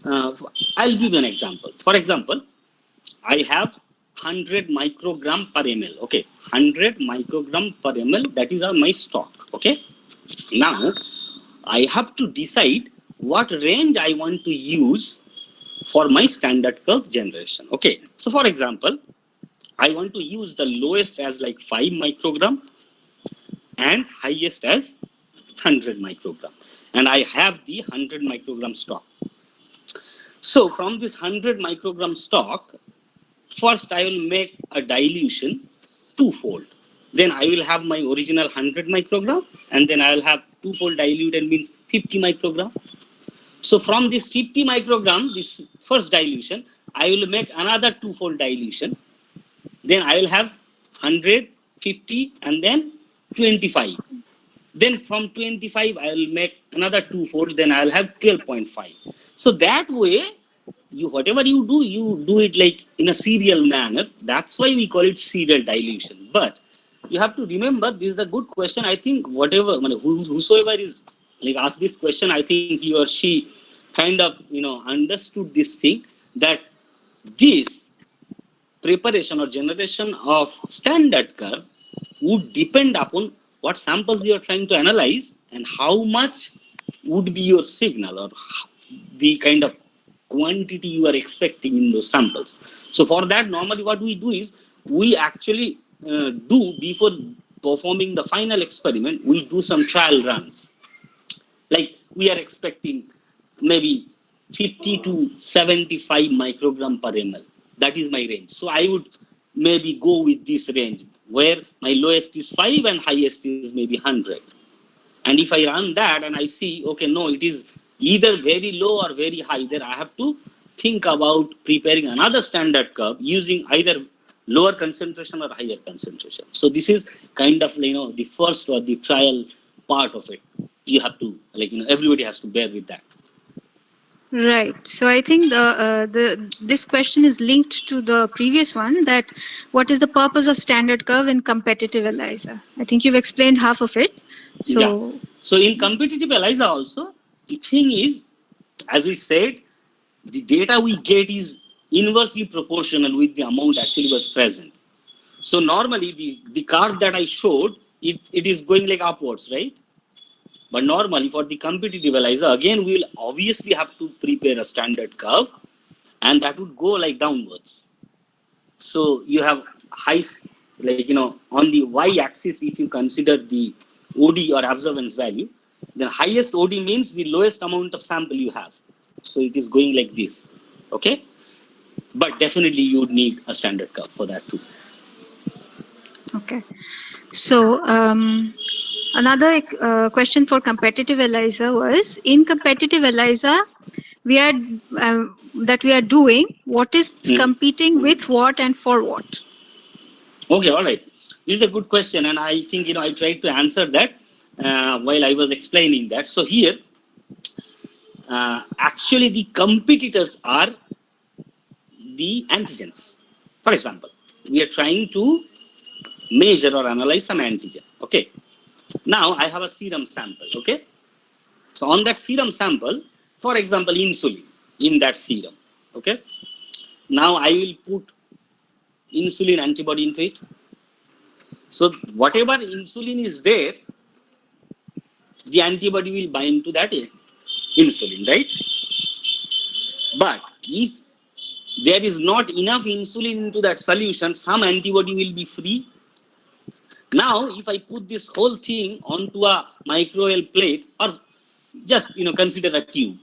I'll give you an example. For example, I have 100 microgram per ml. Okay, 100 microgram per ml. That is my stock. Okay. Now, I have to decide what range I want to use for my standard curve generation. Okay. So, for example, I want to use the lowest as like 5 microgram and highest as 100 microgram. And I have the 100 microgram stock. So, from this 100 microgram stock, first I will make a dilution twofold. Then I will have my original 100 microgram, and then I will have twofold diluted, means 50 microgram. So from this 50 microgram, this first dilution, I will make another twofold dilution. Then I will have 100, 50, and then 25. Then from 25, I will make another twofold, then I will have 12.5. So that way, whatever you do it like in a serial manner. That's why we call it serial dilution. But you have to remember, this is a good question. I think whosoever is like asked this question, I think he or she kind of understood this thing, that this preparation or generation of standard curve would depend upon what samples you are trying to analyze and how much would be your signal, or the kind of quantity you are expecting in those samples. So for that, normally what we do is, we actually do, before performing the final experiment, we do some trial runs. Like we are expecting maybe 50 to 75 microgram per ml. That is my range. So I would maybe go with this range, where my lowest is 5 and highest is maybe 100. And if I run that and I see, okay, no, it is either very low or very high, then I have to think about preparing another standard curve using either lower concentration or higher concentration. So this is kind of the first or the trial part of it. You have to everybody has to bear with that. Right. So I think this question is linked to the previous one, that what is the purpose of standard curve in competitive ELISA? I think you've explained half of it. So yeah. So in competitive ELISA also, the thing is, as we said, the data we get is inversely proportional with the amount actually was present. So normally the curve that I showed, it is going like upwards, right? But normally for the competitive ELISA, again, we will obviously have to prepare a standard curve, and that would go like downwards. So you have high, like, on the y-axis, if you consider the OD or observance value, then highest OD means the lowest amount of sample you have. So it is going like this, okay? But definitely you would need a standard curve for that too. Okay. So another question for competitive ELISA was, in competitive ELISA, we are doing, what is competing with what and for what? Okay, all right. This is a good question, and I think I tried to answer that while I was explaining that. So here, actually, the competitors are the antigens. For example, we are trying to measure or analyze some antigen. Okay. Now I have a serum sample. Okay. So on that serum sample, for example, insulin in that serum. Okay. Now I will put insulin antibody into it. So whatever insulin is there, the antibody will bind to that insulin, right? But if there is not enough insulin into that solution, some antibody will be free. Now, if I put this whole thing onto a microwave plate, or just consider a tube,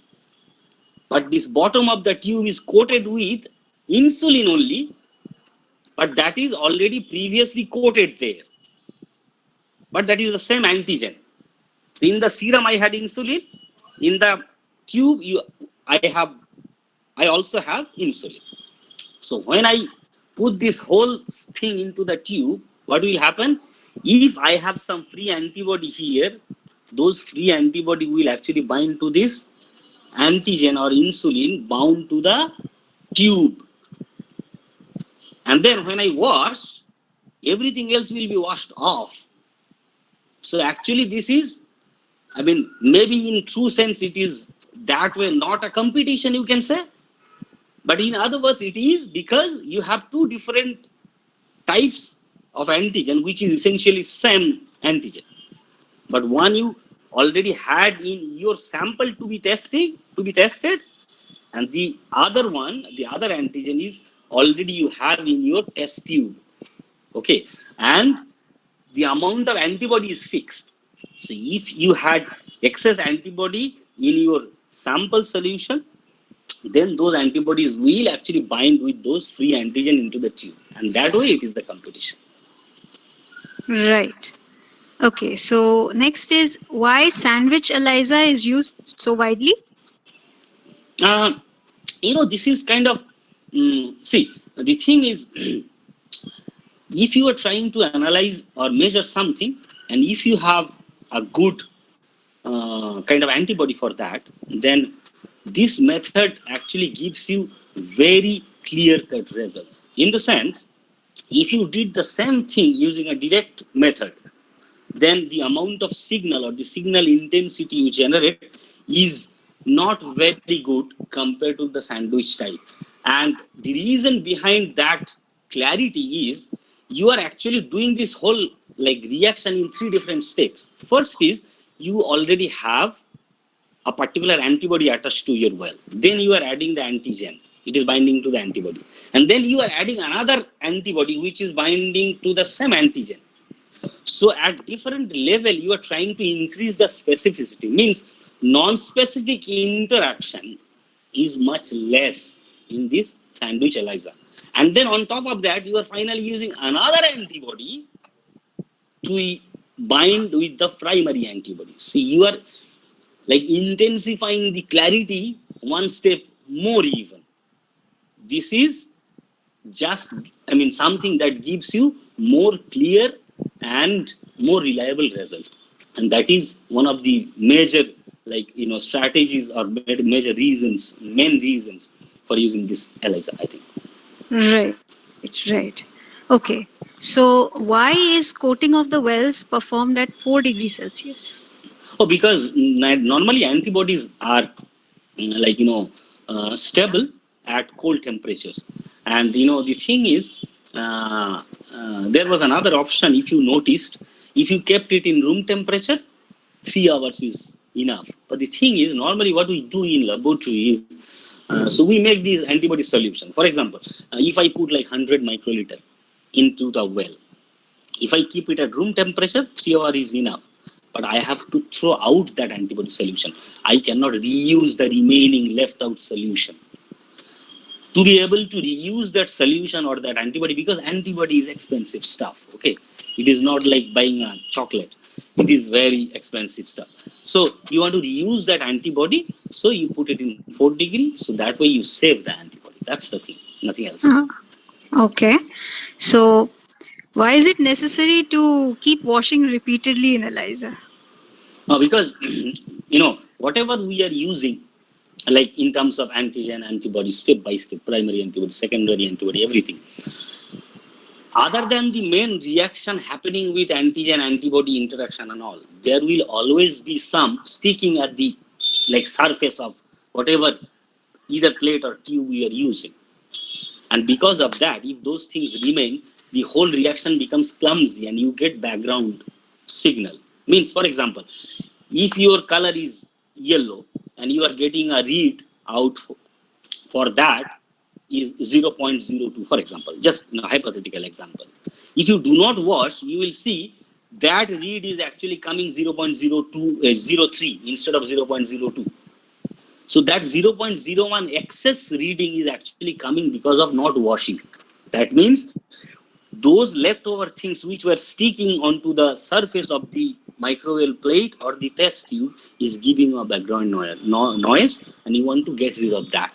but this bottom of the tube is coated with insulin only, but that is already previously coated there. But that is the same antigen. So in the serum I had insulin, in the tube I also have insulin. So when I put this whole thing into the tube, what will happen? If I have some free antibody here, those free antibody will actually bind to this antigen or insulin bound to the tube. And then when I wash, everything else will be washed off. So actually this is, maybe in true sense it is that way, not a competition, you can say. But in other words, it is because you have two different types of antigen, which is essentially same antigen. But one you already had in your sample to be tested, and the other one, the other antigen is already you have in your test tube. Okay, and the amount of antibody is fixed. So if you had excess antibody in your sample solution, then those antibodies will actually bind with those free antigen into the tube. And that way it is the competition. Right. Okay, so next is, why sandwich ELISA is used so widely? This is kind of, see, the thing is, if you are trying to analyze or measure something, and if you have a good kind of antibody for that, then this method actually gives you very clear-cut results. In the sense, if you did the same thing using a direct method, then the amount of signal or the signal intensity you generate is not very good compared to the sandwich type. And the reason behind that clarity is you are actually doing this whole reaction in three different steps. First is you already have a particular antibody attached to your well. Then you are adding the antigen. It is binding to the antibody. And then you are adding another antibody which is binding to the same antigen. So at different level, you are trying to increase the specificity. Means non-specific interaction is much less in this sandwich ELISA. And then on top of that, you are finally using another antibody to bind with the primary antibody. So you are intensifying the clarity one step more even. This is just, something that gives you more clear and more reliable result. And that is one of the major, strategies or major reasons, main reasons for using this ELISA, I think. Right. Okay. So why is coating of the wells performed at 4 degrees Celsius? Oh, because normally antibodies are stable at cold temperatures. And the thing is, there was another option. If you noticed, if you kept it in room temperature, 3 hours is enough. But the thing is, normally what we do in laboratory is, so we make these antibody solution. For example, if I put like 100 microliter into the well, if I keep it at room temperature, 3 hours is enough. But I have to throw out that antibody solution. I cannot reuse the remaining left out solution. To be able to reuse that solution or that antibody, because antibody is expensive stuff, okay? It is not like buying a chocolate. It is very expensive stuff. So you want to reuse that antibody, so you put it in 4 degrees, so that way you save the antibody. That's the thing, nothing else. Okay. So why is it necessary to keep washing repeatedly in ELISA? Because, whatever we are using, like in terms of antigen, antibody, step by step, primary antibody, secondary antibody, everything. Other than the main reaction happening with antigen, antibody interaction and all, there will always be some sticking at the surface of whatever either plate or tube we are using. And because of that, if those things remain, the whole reaction becomes clumsy and you get background signal. Means, for example, if your color is yellow and you are getting a read out for that is 0.02, for example, just a hypothetical example. If you do not wash, you will see that read is actually coming 0.03 instead of 0.02. So that 0.01 excess reading is actually coming because of not washing. That means those leftover things which were sticking onto the surface of the microwave plate or the test tube is giving a background noise, and you want to get rid of that.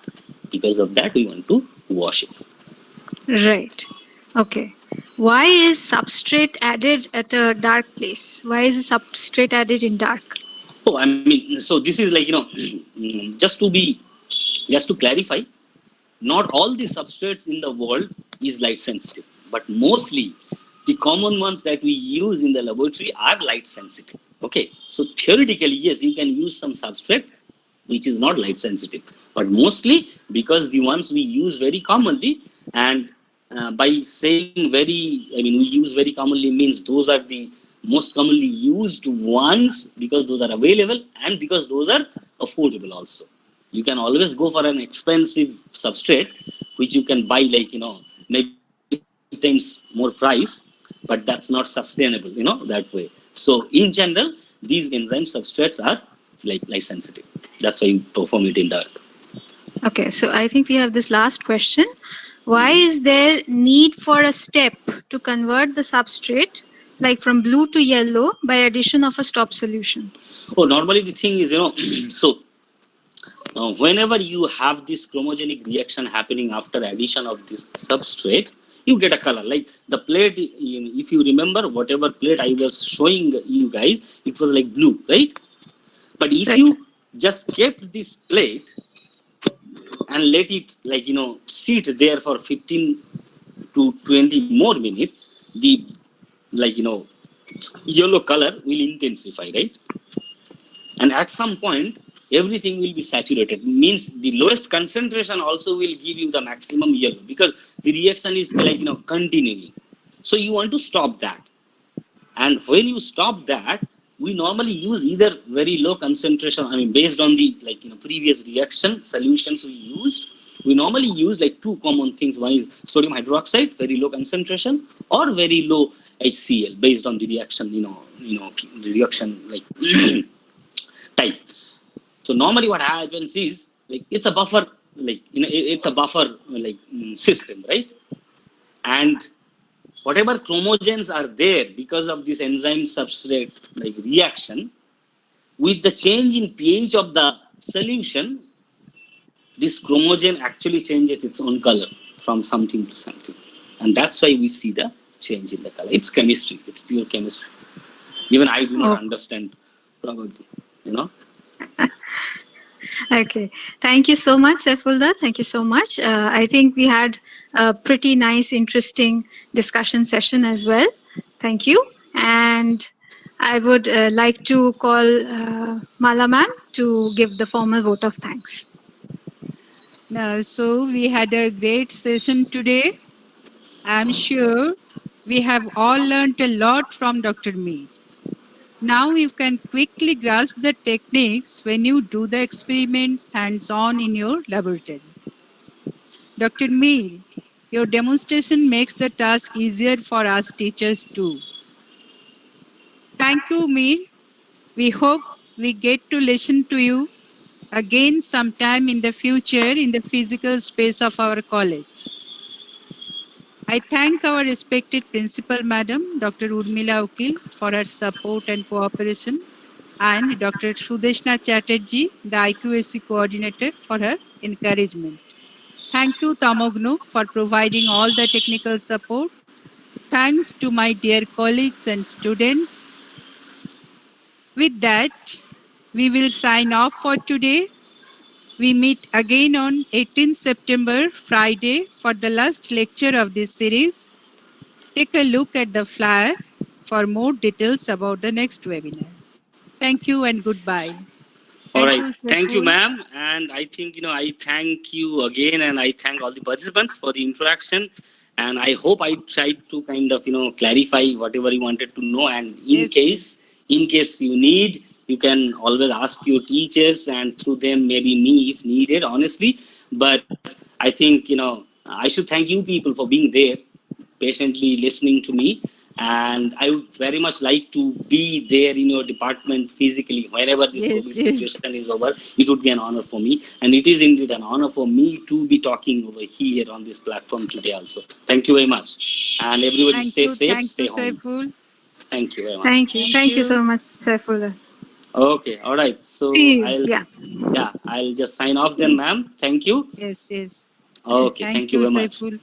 Because of that, we want to wash it. Right. Okay. Why is substrate added at a dark place? Why is the substrate added in dark? Oh, I mean, so this is just to clarify, not all the substrates in the world is light sensitive, but mostly the common ones that we use in the laboratory are light sensitive. Okay, so theoretically, yes, you can use some substrate which is not light sensitive, but mostly because the ones we use very commonly, and by saying we use very commonly means those are the most commonly used ones because those are available and because those are affordable also. You can always go for an expensive substrate which you can buy maybe times more price, but that's not sustainable that way. So in general, these enzyme substrates are light sensitive. That's why you perform it in dark. Okay, so I think we have this last question. Why is there need for a step to convert the substrate like from blue to yellow by addition of a stop solution? Oh, normally the thing is, so whenever you have this chromogenic reaction happening after addition of this substrate, you get a color. Like the plate, if you remember, whatever plate I was showing you guys, it was like blue, right? But if you just kept this plate and let it sit there for 15 to 20 more minutes, the yellow color will intensify, right? And at some point, everything will be saturated. Means the lowest concentration also will give you the maximum yellow because the reaction is continuing. So you want to stop that. And when you stop that, we normally use either very low concentration, based on the previous reaction solutions we used, we normally use two common things. One is sodium hydroxide, very low concentration, or very low HCl based on the reaction, reaction type. So normally what happens is it's a buffer, it's a buffer system, right? And whatever chromogens are there because of this enzyme substrate reaction, with the change in pH of the solution, this chromogen actually changes its own color from something to something. And that's why we see the change in the color. It's chemistry, it's pure chemistry. Even I do not understand probably, Okay. Thank you so much, Saifullah. Thank you so much. I think we had a pretty nice, interesting discussion session as well. Thank you. And I would like to call Mala ma'am to give the formal vote of thanks. So we had a great session today. I'm sure we have all learned a lot from Dr. Mead. Now you can quickly grasp the techniques when you do the experiments hands-on in your laboratory. Dr. Mir, your demonstration makes the task easier for us teachers too. Thank you, Mir. We hope we get to listen to you again sometime in the future in the physical space of our college. I thank our respected principal madam, Dr. Urmila Ukil, for her support and cooperation, and Dr. Sudeshna Chatterjee, the IQAC coordinator, for her encouragement. Thank you, Tamogno, for providing all the technical support. Thanks to my dear colleagues and students. With that, we will sign off for today. We meet again on 18th September, Friday, for the last lecture of this series. Take a look at the flyer for more details about the next webinar. Thank you and goodbye. All Thank right. you, Thank you, Saiful. ma'am. And I think, I thank you again and I thank all the participants for the interaction. And I hope I tried to kind of, clarify whatever you wanted to know. And Yes. in case you need, you can always ask your teachers and through them, maybe me if needed, honestly. But I think, I should thank you people for being there, patiently listening to me. And I would very much like to be there in your department physically whenever this COVID Yes. situation is over. It would be an honor for me, and it is indeed an honor for me to be talking over here on this platform today. Also, thank you very much, and everybody stay safe, Thank you, stay home. Saiful. Thank you very much. Thank you. Thank Thank you so you. much, Saifullah. Okay, all right. See So you. Yeah. I'll just sign off then, ma'am. Thank you. Yes. Okay, Thank thank you you, very much. Saiful.